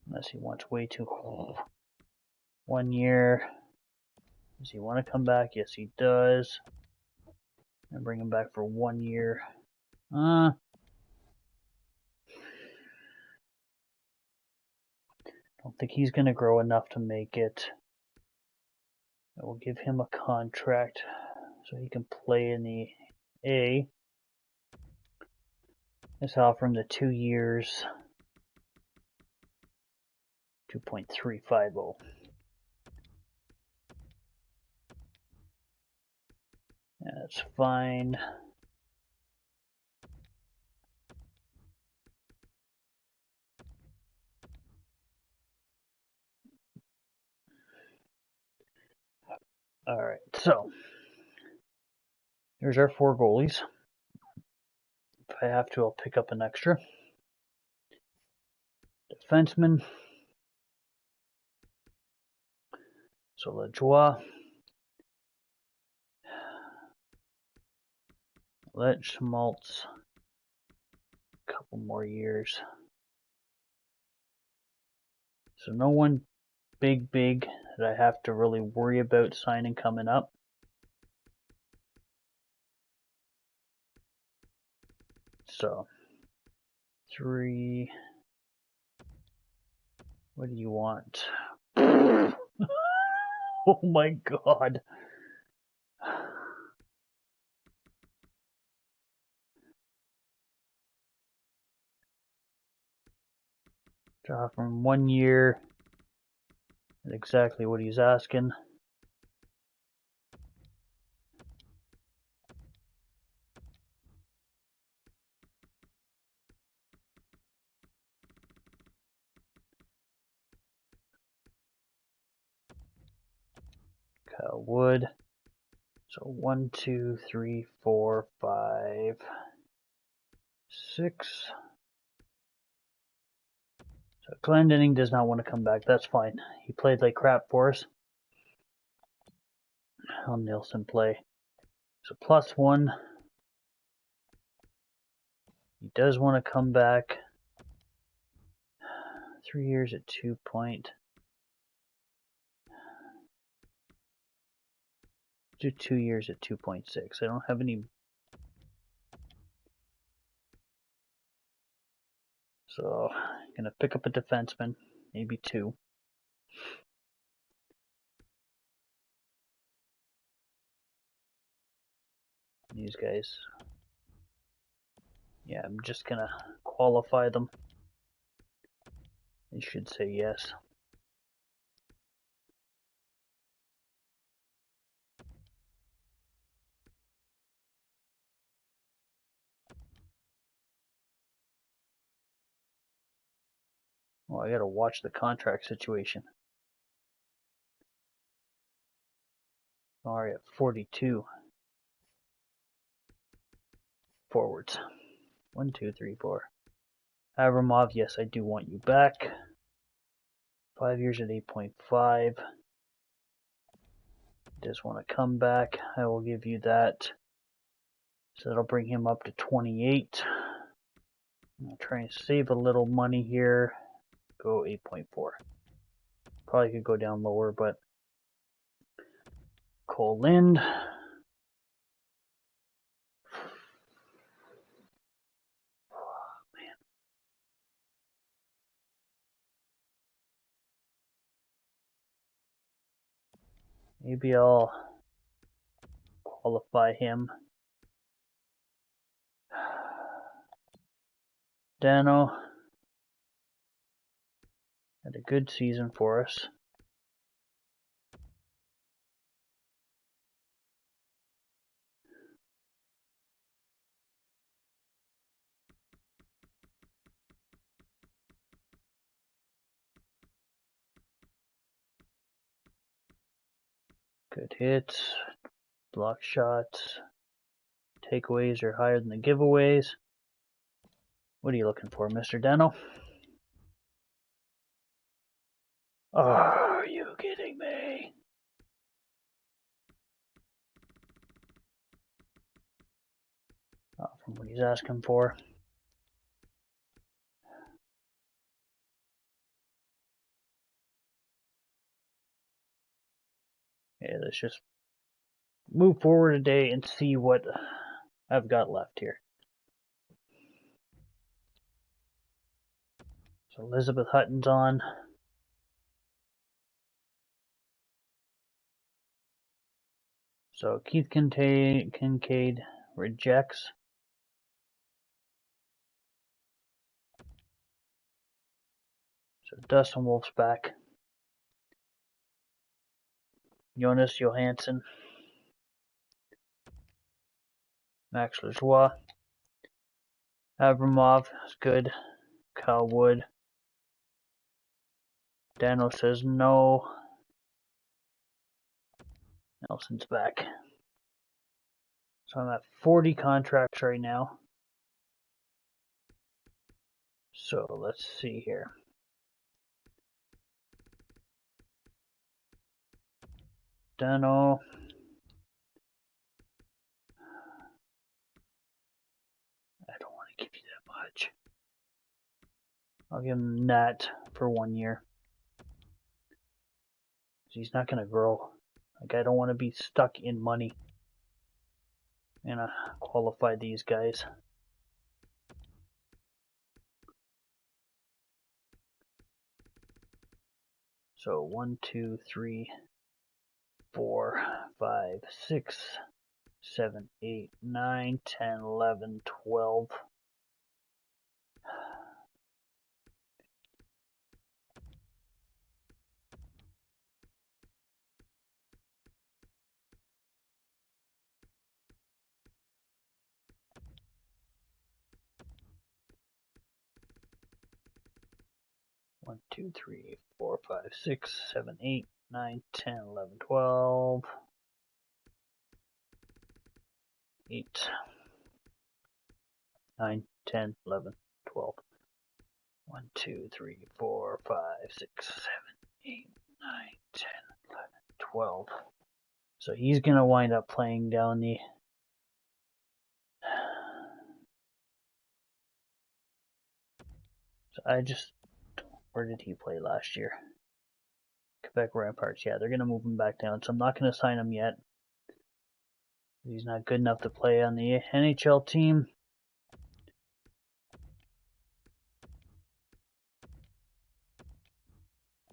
Unless he wants way too. 1 year. Does he want to come back? Yes, he does. And bring him back for 1 year. Don't think he's going to grow enough to make it. I will give him a contract so he can play in the A. Let's offer him the 2 years. 2.350. That's fine. Alright, so here's our 4 goalies. If I have to, I'll pick up an extra. Defenseman. So LaJoie. Let Schmaltz. A couple more years. So no one big that I have to really worry about signing coming up. So 3. What do you want? Oh my god. Draw from 1 year. Exactly what he's asking. Kyle Wood. So 1, 2, 3, 4, 5, 6. So Glendening does not want to come back. That's fine. He played like crap for us. How Nielsen play? So +1. He does want to come back. 3 years at 2 point. Do 2 years at 2.6. I don't have any. So I'm gonna pick up a defenseman, maybe 2. These guys. Yeah, I'm just gonna qualify them. They should say yes. Well, I gotta watch the contract situation. Alright, 42 forwards. 1, 2, 3, 4. Avramov, yes, I do want you back. 5 years at 8.5. Does want to come back. I will give you that. So that'll bring him up to 28. I'm trying to save a little money here. Go 8.4. Probably could go down lower, but Cole Lind. Maybe I'll qualify him. Dano had a good season for us. Good hits, block shots, takeaways are higher than the giveaways. What are you looking for, Mr. Dano? Oh, are you kidding me? Not from what he's asking for. Yeah, let's just move forward a day and see what I've got left here. So Elizabeth Hutton's on. So Keith Kincaid rejects. So Dustin Wolf's back. Jonas Johansson. Max Lajoie. Abramov is good. Kyle Wood. Dano says no. Nelson's back. So I'm at 40 contracts right now. So let's see here. Dano. I don't want to give you that much. I'll give him that for 1 year. He's not going to grow. Like, I don't want to be stuck in money. I'm going to qualify these guys. So 1, 2, 3, 4, 5, 6, 7, 8, 9, 10, 11, 12. 1, 2, 3, 4, 5, 6, 7, 8, 9, 10, 11, 12. 8, 9, 10, 11, 12. 1, 2, 3, 4, 5, 6, 7, 8, 9, 10, 11, 12. So he's going to wind up playing down the... So I just... Where did he play last year? Quebec Ramparts. Yeah, they're going to move him back down. So I'm not going to sign him yet. He's not good enough to play on the NHL team.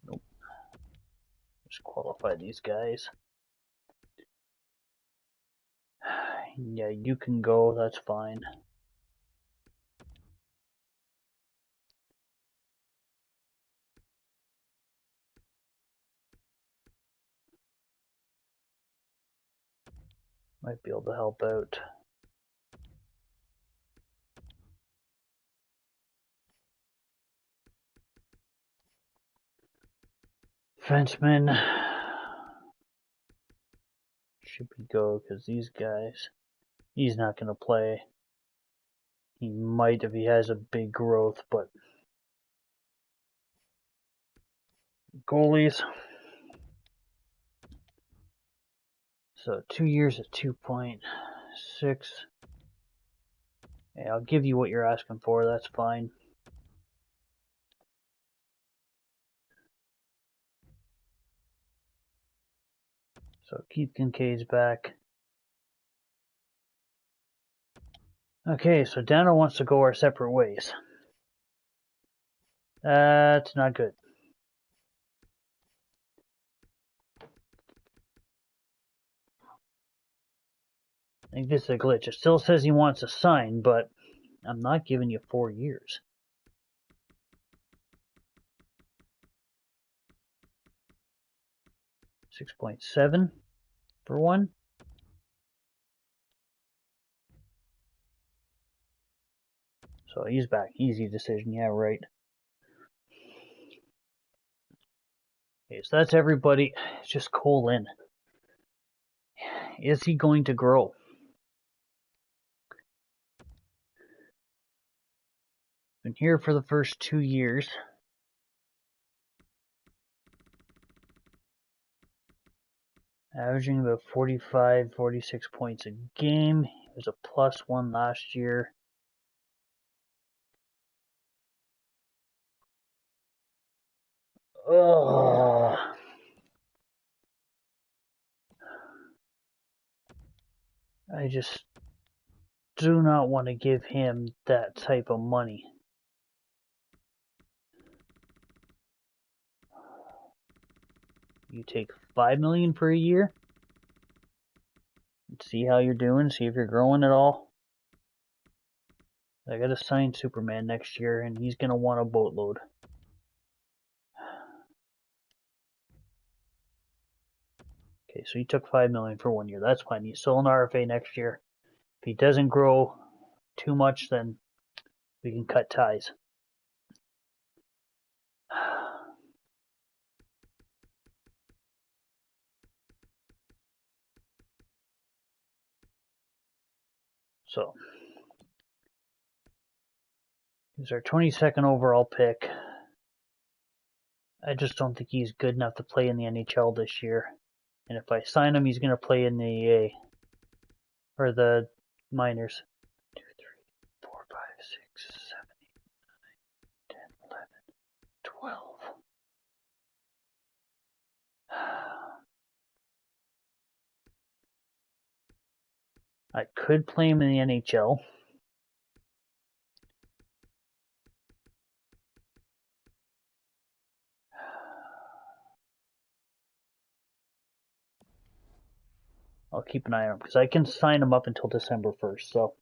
Nope. Just qualify these guys. Yeah, you can go. That's fine. Might be able to help out. Fenceman. Should we go? Because these guys, he's not going to play. He might if he has a big growth, but goalies. So 2 years at 2.6. Yeah, I'll give you what you're asking for. That's fine. So Keith Kincaid's back. Okay, so Dano wants to go our separate ways. That's not good. I think this is a glitch. It still says he wants to sign, but I'm not giving you 4 years. 6.7 for one. So he's back. Easy decision. Yeah, right. Okay, so that's everybody. It's just Cole in. Is he going to grow? Been here for the first 2 years. Averaging about 45, 46 points a game. He was a +1 last year. Ugh. I just do not want to give him that type of money. You take $5 million for a year. See how you're doing. See if you're growing at all. I got to sign Superman next year, and he's gonna want a boatload. Okay, so he took $5 million for 1 year. That's fine. He's still an RFA next year. If he doesn't grow too much, then we can cut ties. So, he's our 22nd overall pick. I just don't think he's good enough to play in the NHL this year. And if I sign him, he's going to play in the EA. Or the minors. 2, 3, 4, 5, 6, 7, 8, 9, 10, 11, 12. I could play him in the NHL. I'll keep an eye on him because I can sign him up until December 1st. So,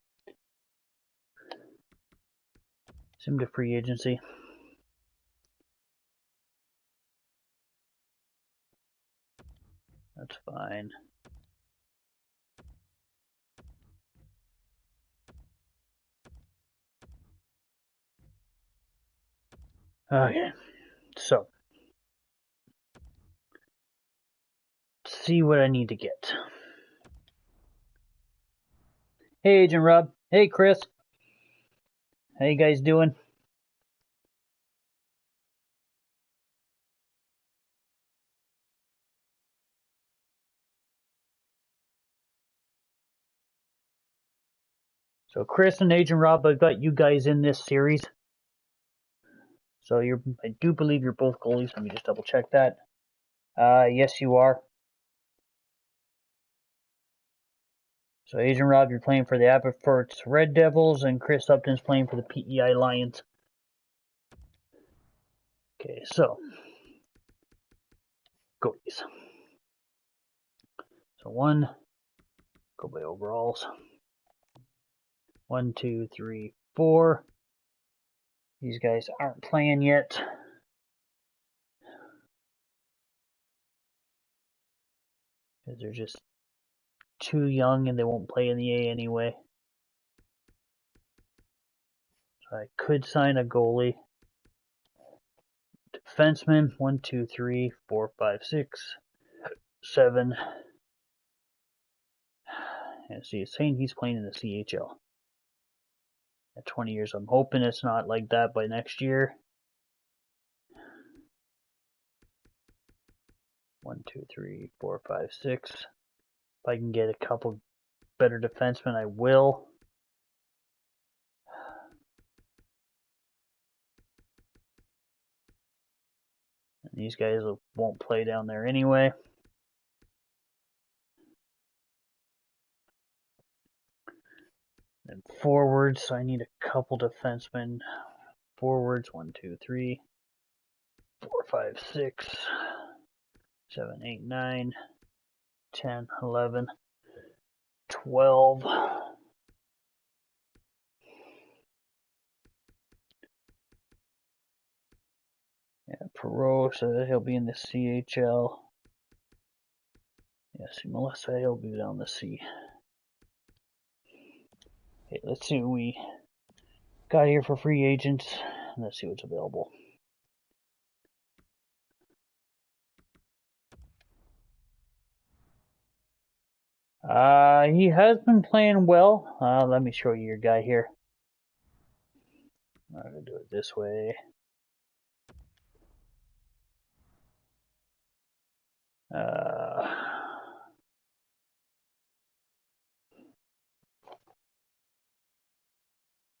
send him to free agency. That's fine. Okay, so let's see what I need to get. Hey, Agent Rob. Hey, Chris. How you guys doing? So, Chris and Agent Rob, I've got you guys in this series. So, I do believe you're both goalies. Let me just double check that. Yes, you are. So, Agent Rob, you're playing for the Aberforts Red Devils, and Chris Upton's playing for the PEI Lions. Okay, so goalies. So 1, go by overalls. 1, 2, 3, 4. These guys aren't playing yet. Because they're just too young and they won't play in the A anyway. So I could sign a goalie. Defenseman, 1, 2, 3, 4, 5, 6, 7. And see, it's saying he's playing in the CHL. At 20 years, I'm hoping it's not like that by next year. 1, 2, 3, 4, 5, 6. If I can get a couple better defensemen, I will. And these guys won't play down there anyway. And forwards, so I need a couple defensemen. Forwards, 1, 2, 3, 4, 5, 6, 7, 8, 9, 10, 11, 12. Yeah, Perot, so he'll be in the CHL. Yeah, see, Melissa, he'll be down the C. Okay, let's see what we got here for free agents. Let's see what's available. He has been playing well. Let me show you your guy here. I'm gonna do it this way.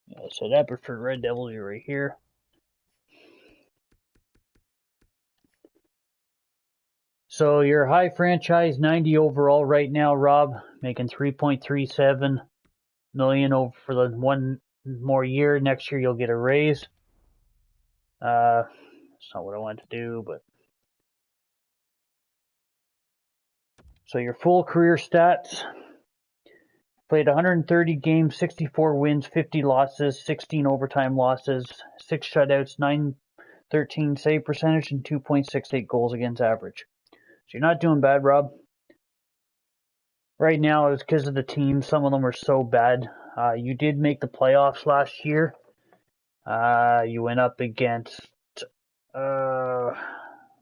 Yeah, so that preferred Red Devils are right here. So your high franchise 90 overall right now, Rob, making 3.37 million over for the one more year. Next year you'll get a raise. That's not what I wanted to do, but so your full career stats. Played 130 games, 64 wins, 50 losses, 16 overtime losses, 6 shutouts, 913 save percentage, and 2.68 goals against average. So you're not doing bad, Rob. Right now, it's because of the team. Some of them are so bad. You did make the playoffs last year. You went up against uh,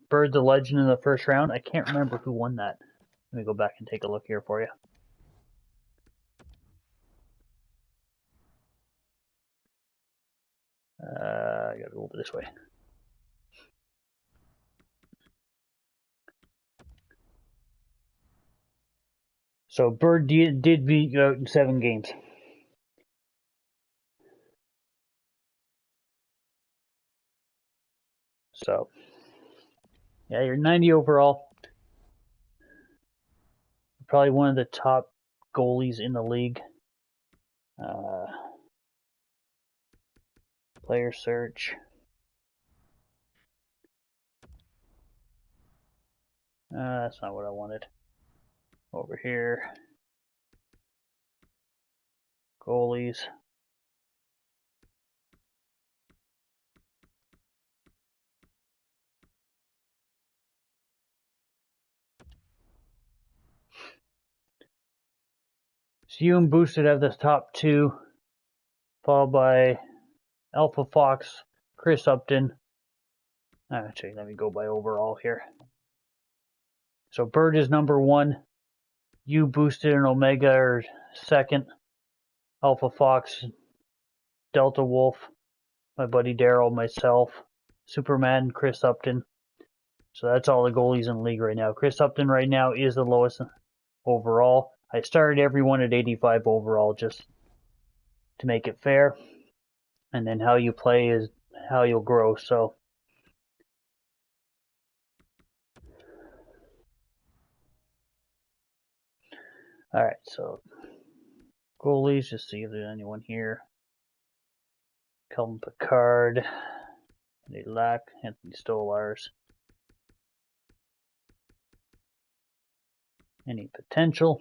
Bird the Legend in the first round. I can't remember who won that. Let me go back and take a look here for you. I gotta go over this way. So Bird did beat you out in 7 games. So, yeah, you're 90 overall. Probably one of the top goalies in the league. Player search. That's not what I wanted. Over here. Goalies. So you and Boosted have the top 2, followed by Alpha Fox, Chris Upton. Actually, let me go by overall here. So Bird is number 1. You, Boosted, and Omega are second. Alpha Fox, Delta Wolf, my buddy Daryl, myself, Superman, Chris Upton. So that's all the goalies in the league right now. Chris Upton right now is the lowest overall. I started everyone at 85 overall just to make it fair. And then how you play is how you'll grow. So alright, so goalies, just see if there's anyone here. Calvin Picard, Andy Lack, Anthony Stolars. Any potential?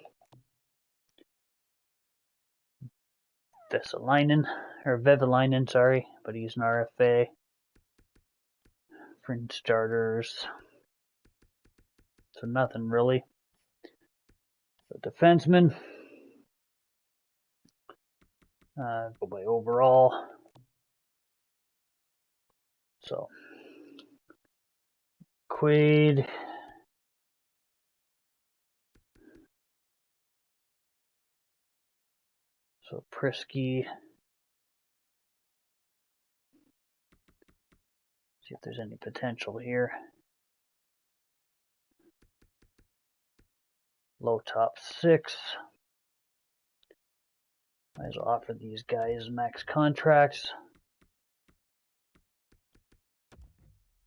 Vevalainen, sorry, but he's an RFA. Fringe starters. So nothing really. The defenseman. Go by overall. So Quaid. So Prisky. See if there's any potential here. Low top 6. Might as well offer these guys max contracts.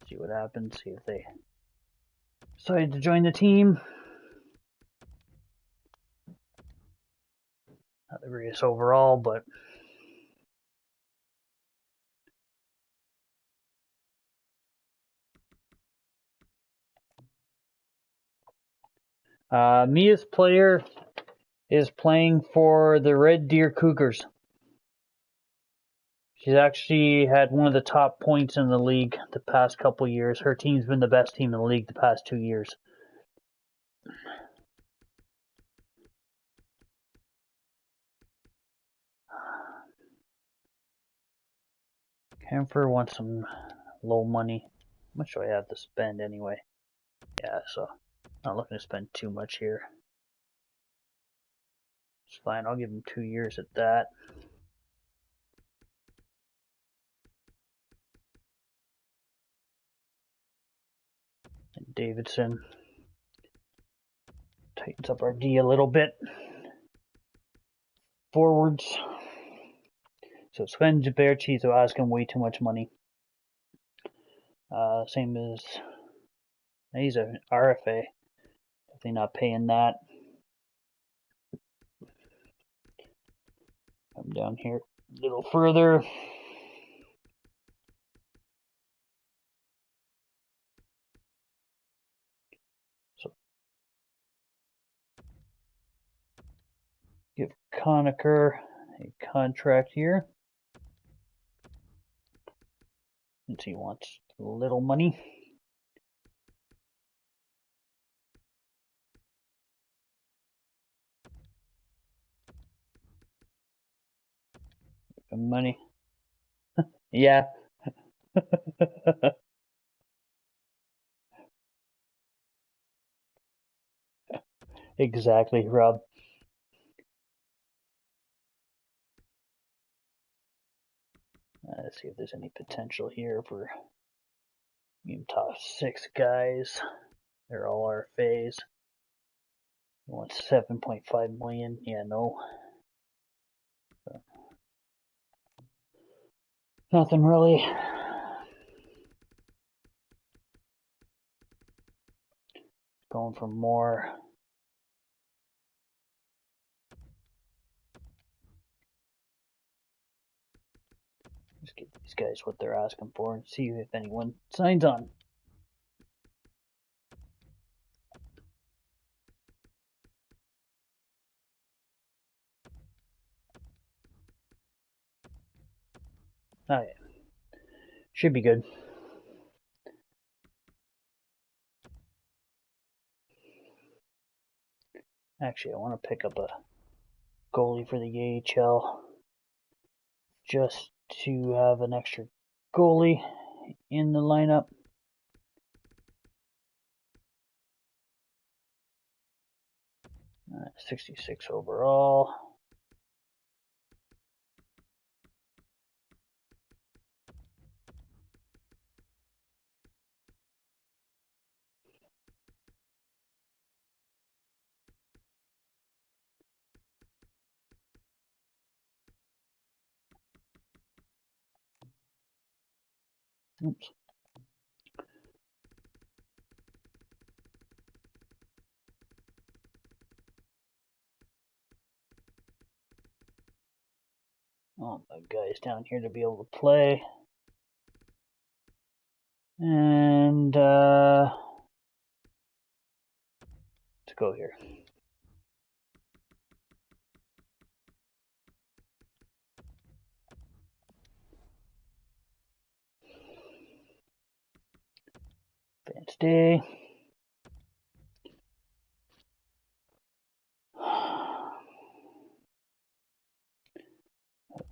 See what happens. See if they decide to join the team. Not the greatest overall, but Mia's player is playing for the Red Deer Cougars. She's actually had one of the top points in the league the past couple years. Her team's been the best team in the league the past 2 years. Camphor wants some low money. How much do I have to spend anyway? Yeah, so not looking to spend too much here. It's fine. I'll give him 2 years at that. And Davidson tightens up our D a little bit. Forwards. So Sven Jaberchi, so asking way too much money. Same as he's an RFA. Definitely not paying that. Come down here a little further. So give Conacher a contract here. Since he wants a little money. Money. Yeah. Exactly, Rob. Let's see if there's any potential here for even top 6 guys. They're all RFAs. You want 7.5 million? Yeah, no. Nothing really. Going for more. Just give these guys what they're asking for and see if anyone signs on. Oh, yeah. Should be good. Actually, I want to pick up a goalie for the AHL just to have an extra goalie in the lineup. Uh, 66 overall. Oops. Oh, my guy's down here to be able to play. And let's go here. Advanced day.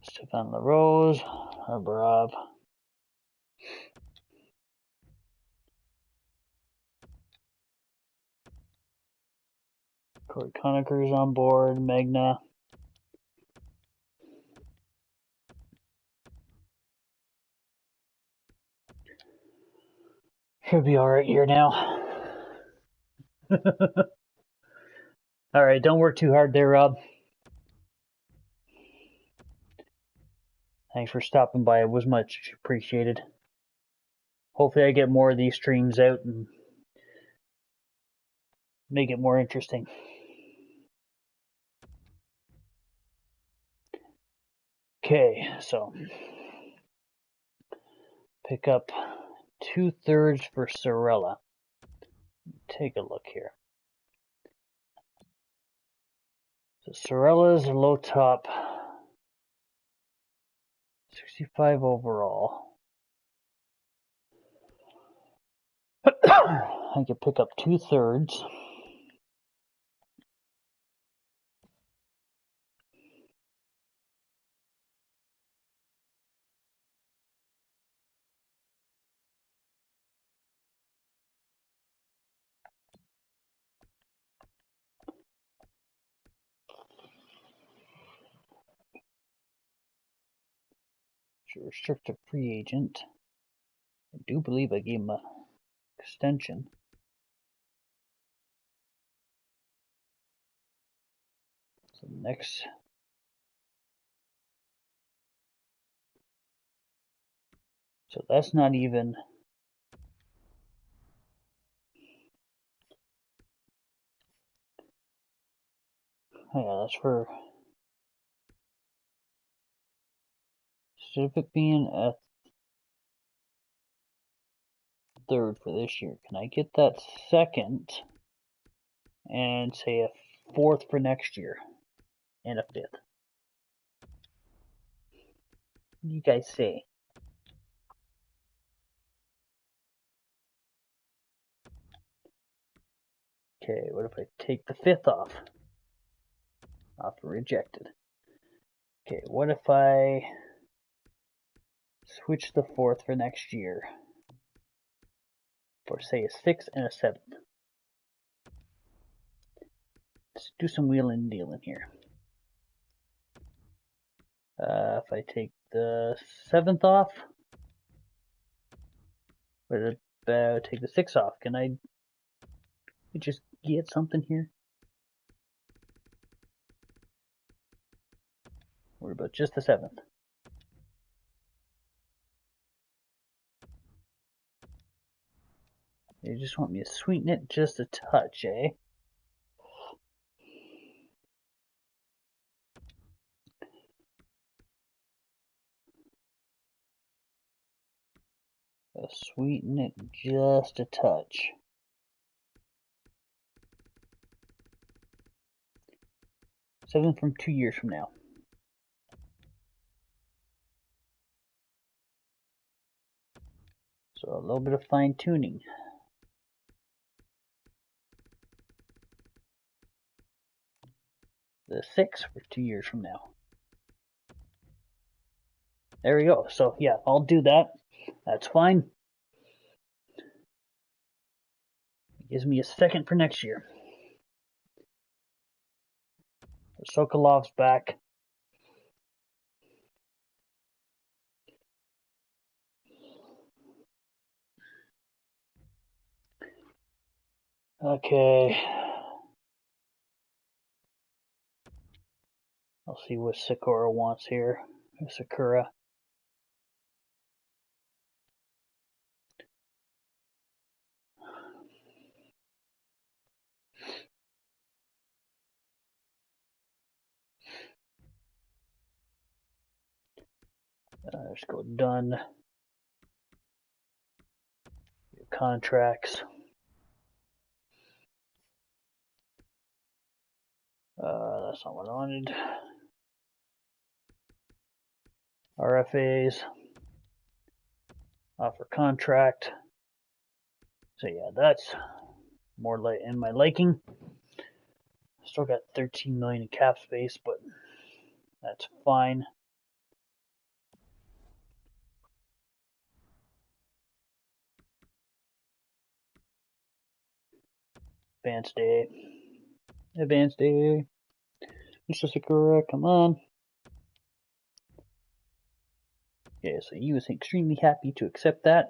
Stefan LaRose, Arbarov. Corey Conacher's on board. Magna. Should be alright here now. Alright, don't work too hard there, Rob. Thanks for stopping by. It was much appreciated. Hopefully I get more of these streams out and make it more interesting. Okay, so pick up 2/3 for Sorella. Take a look here. So Sorella's low top, 65 overall. I could pick up 2/3. Restricted free agent. I do believe I gave him an extension. So next. So that's not even. Oh yeah, that's for. Instead of it being a 3rd for this year, can I get that 2nd and say a 4th for next year and a 5th? What do you guys say? Okay, what if I take the 5th off? Off rejected. Okay, what if I switch the 4th for next year. For say a 6th and a 7th. Let's do some wheeling and dealing here. If I take the 7th off, or take the 6th off, can I just get something here? What about just the 7th? You just want me to sweeten it just a touch, eh? Sweeten it just a touch. 7 from 2 years from now. So a little bit of fine tuning. The 6 for 2 years from now. There we go. So yeah, I'll do that. That's fine. It gives me a 2nd for next year. Sokolov's back. Okay. I'll see what Sakura wants here. Sakura. Let's go done. Contracts. That's not what I wanted. RFAs. Offer contract. So yeah, that's more like in my liking. Still got 13 million in cap space, but that's fine. Advanced day. Advanced day. Mr. Sakura, come on. Okay, so he was extremely happy to accept that.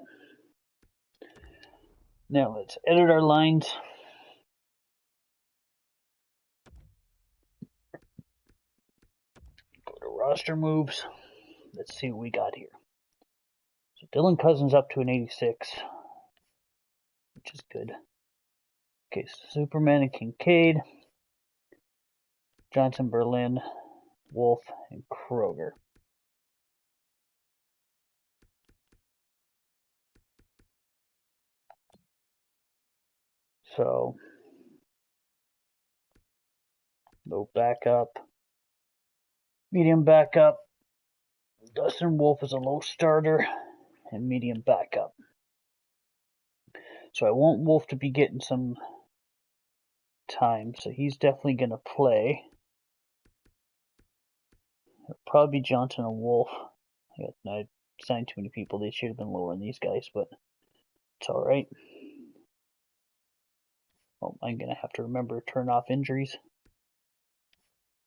Now let's edit our lines. Go to roster moves. Let's see what we got here. So Dylan Cousins up to an 86, which is good. Okay, so Superman and Kincaid, Johnson, Berlin, Wolf, and Kroger. So, low backup, medium backup. Dustin Wolf is a low starter and medium backup. So I want Wolf to be getting some time, so he's definitely going to play. It'll probably be Johnson and Wolf. I signed too many people. They should have been lower than these guys, but it's alright. Oh, I'm going to have to remember to turn off injuries.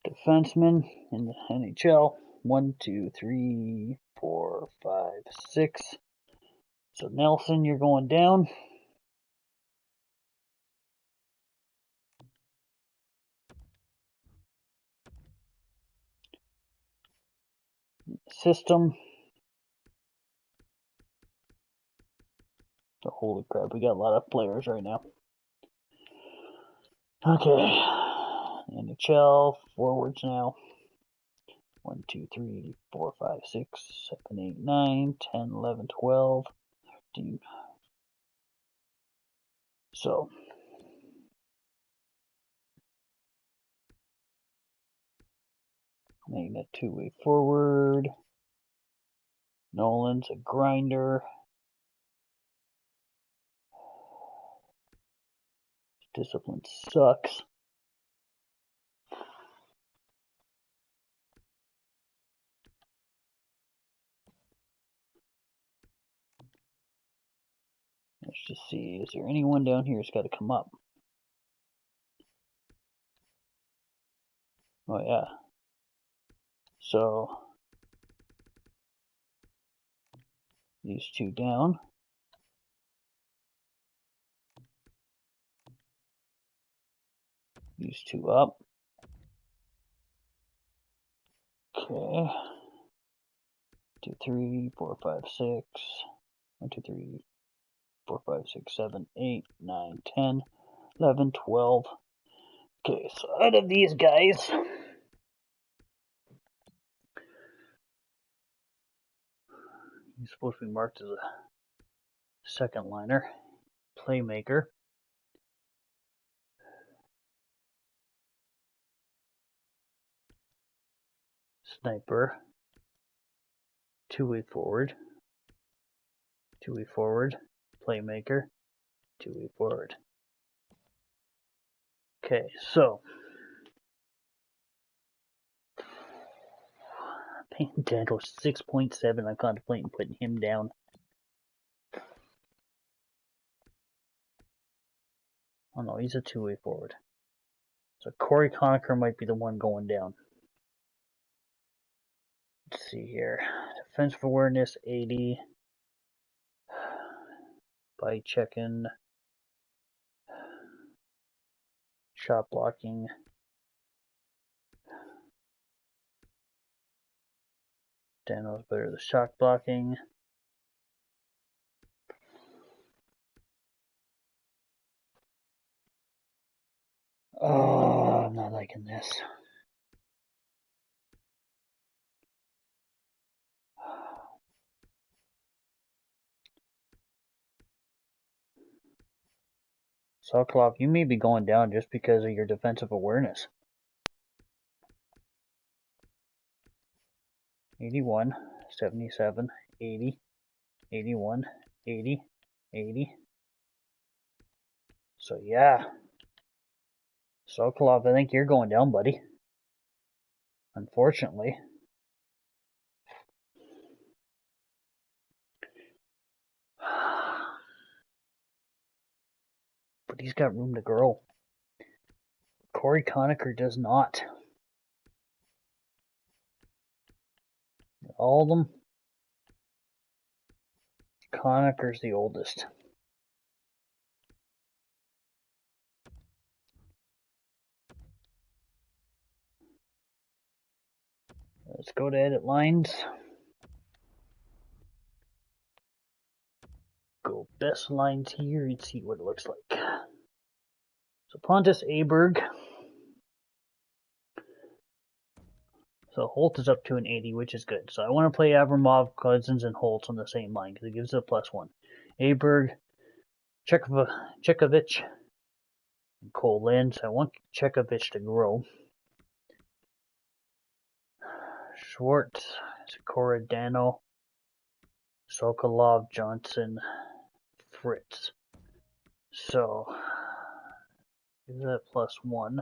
Defensemen in the NHL. 1, 2, 3, 4, 5, 6. So Nelson, you're going down. System. So holy crap, we got a lot of players right now. Okay. NHL forwards now. 1, 2, 3, 4, 5, 6, 7, 8, 9, 10, 11, 12, 13. So making a two-way forward. Nolan's a grinder. Discipline sucks. Let's just see, is there anyone down here who's got to come up? Oh yeah. So these two down. These two up. Okay. 2, 3, 4, 5, 6. 1, 2, 3, 4, 5, 6, 7, 8, 9, 10, 11, 12. Okay, so out of these guys, he's supposed to be marked as a second liner, playmaker, sniper, two-way forward, playmaker, two-way forward. Okay, so Peyton Danto 6.7. I'm contemplating putting him down. Oh no, he's a two-way forward. So Corey Conacher might be the one going down. Let's see here. Defensive awareness 80. By checking. Shot blocking. Dano's better at the shot blocking. Oh, I'm not liking this. Sokolov, you may be going down just because of your defensive awareness. 81, 77, 80, 81, 80, 80. So yeah. Sokolov, I think you're going down, buddy. Unfortunately. But he's got room to grow. Corey Conacher does not. All of them. Conacher's the oldest. Let's go to edit lines. Go best lines here and see what it looks like. So Pontus Aberg. So Holt is up to an 80, which is good. So I want to play Abramov, Cousins, and Holt on the same line because it gives it a +1. Aberg, Chekovich, and Cole Lynn. So I want Chekovich to grow. Schwartz, Sikora Dano, Sokolov, Johnson, Fritz. So give that +1.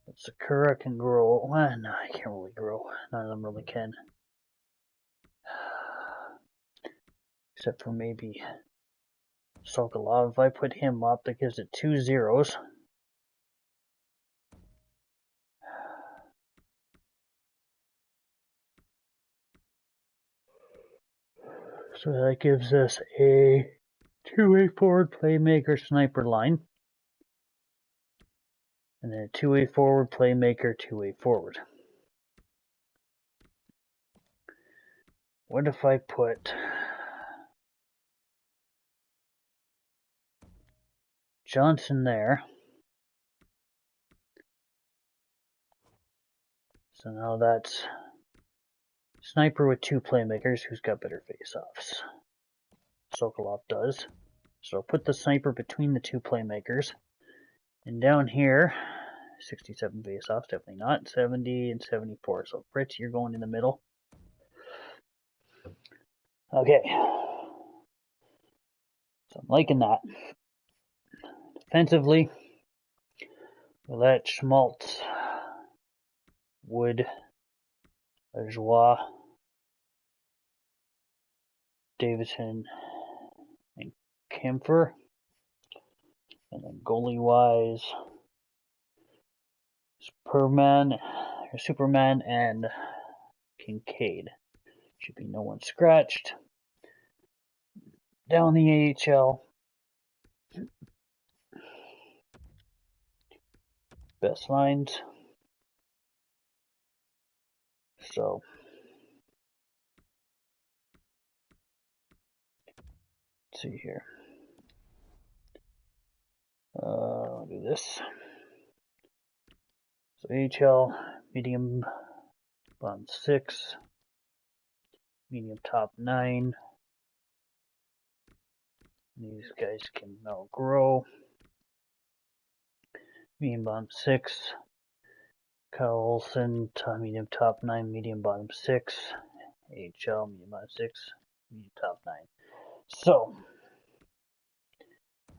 But Sakura can grow. Well, no, I can't really grow. None of them really can. Except for maybe Sokolov. If I put him up, that gives it 2 zeros. So that gives us a two-way forward playmaker sniper line. And then a two-way forward playmaker, two-way forward. What if I put Johnson there? So now that's sniper with two playmakers who's got better face-offs. Sokolov does. So I'll put the sniper between the two playmakers. And down here, 67 face-offs, definitely not. 70 and 74. So Fritz, you're going in the middle. Okay. So I'm liking that. Defensively, Willett, Schmaltz, Wood, Vashjv, Davidson, Kempfer. And then goalie-wise, Superman and Kincaid. Should be no one scratched. Down the AHL, best lines. So, let's see here. I'll do this. So AHL, medium bottom 6, medium top 9. These guys can now grow. Medium bottom 6. Kyle Olsen, medium top 9, medium bottom 6. AHL, medium bottom 6, medium top 9. So,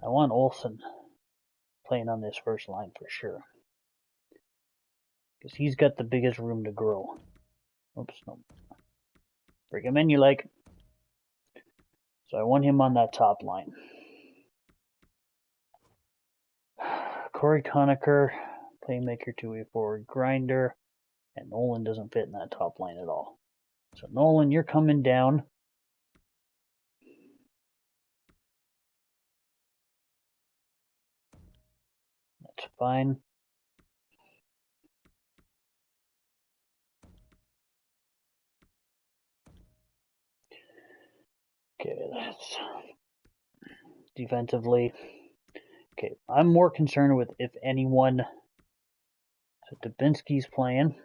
I want Olsen playing on this first line for sure. Because he's got the biggest room to grow. Oops, no. Bring him in, you like. So I want him on that top line. Corey Conacher, playmaker, two-way forward, grinder. And Nolan doesn't fit in that top line at all. So Nolan, you're coming down. That's fine. Okay, that's defensively. Okay, I'm more concerned with if anyone. So Dubinsky's playing.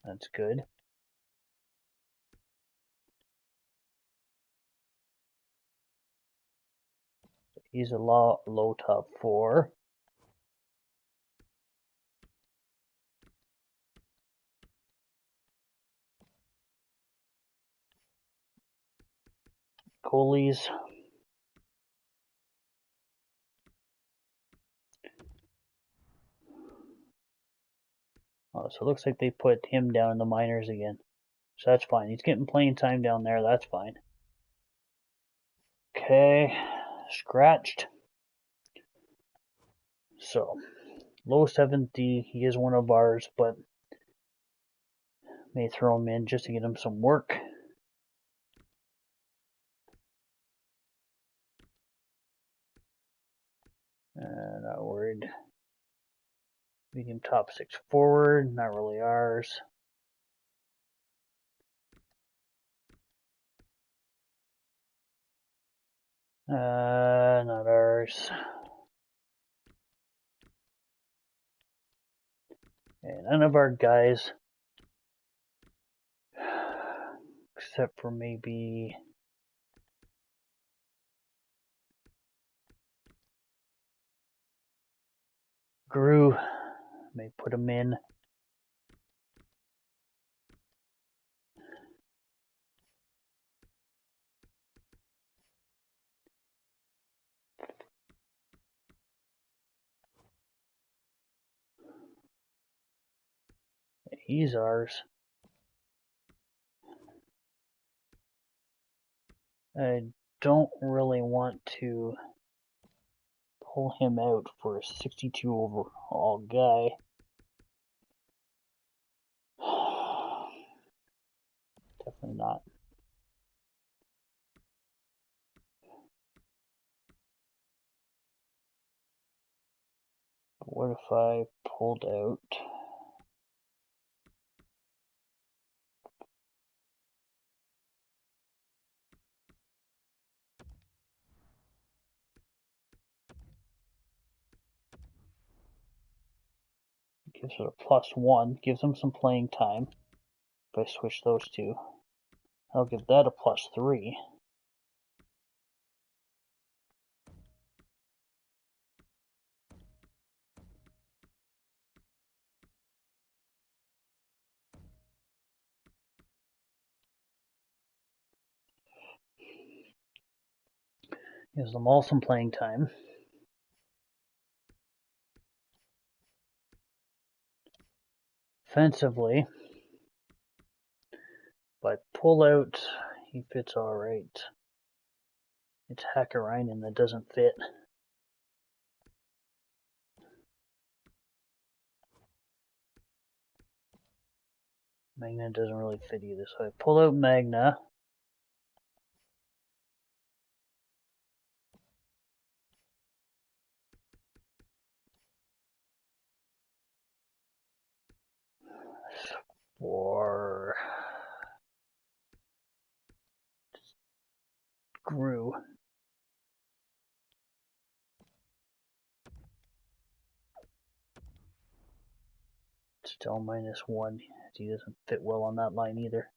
That's good. He's a low top 4. Goalies. Oh, so it looks like they put him down in the minors again. So that's fine. He's getting playing time down there. That's fine. Okay. Scratched. So, low 70. He is one of ours, but may throw him in just to get him some work. Not worried. Medium top 6 forward. Not really ours. Not ours. And none of our guys, except for maybe Grew, may put him in. He's ours. I don't really want to pull him out for a 62 overall guy. Definitely not. What if I pulled out gives it a +1, gives him some playing time. If I switch those two, I'll give that a +3. Gives them all some playing time. Offensively, if I pull out, he fits all right. It's Hakkarainen that doesn't fit. Magna doesn't really fit either, so I pull out Magna. For Grew. Still -1. He doesn't fit well on that line either.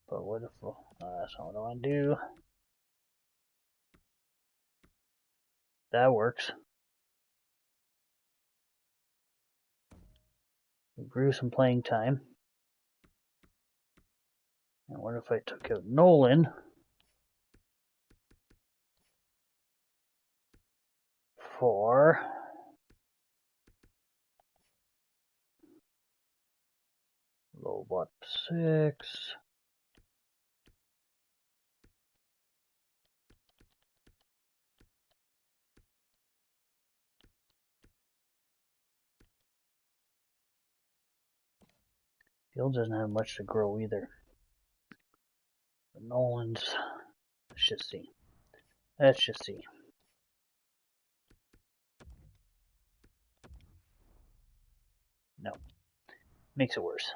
But what if... that's not what I want to do. That works. Grew some playing time. And what if I took out Nolan for Lobot 6? Field doesn't have much to grow either. But Nolan's... Let's just see. Let's just see. No. Makes it worse.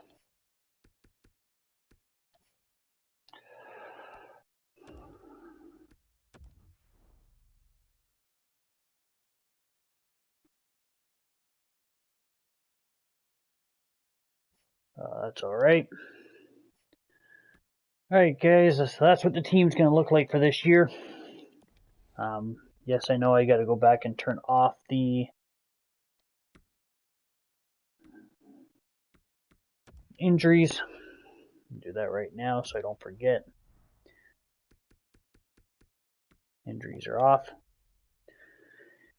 That's alright. Alright guys, that's what the team's going to look like for this year. Yes, I know I got to go back and turn off the injuries. Do that right now so I don't forget. Injuries are off.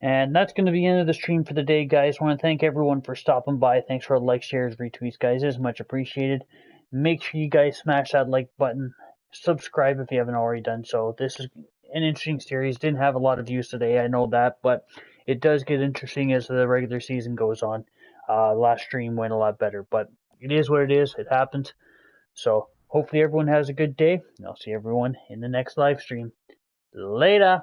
And that's going to be the end of the stream for the day, guys. I want to thank everyone for stopping by. Thanks for the likes, shares, retweets, guys. It is much appreciated. Make sure you guys smash that like button. Subscribe if you haven't already done so. This is an interesting series. Didn't have a lot of views today, I know that, but it does get interesting as the regular season goes on. Last stream went a lot better, but it is what it is. It happens. So hopefully everyone has a good day, and I'll see everyone in the next live stream. Later.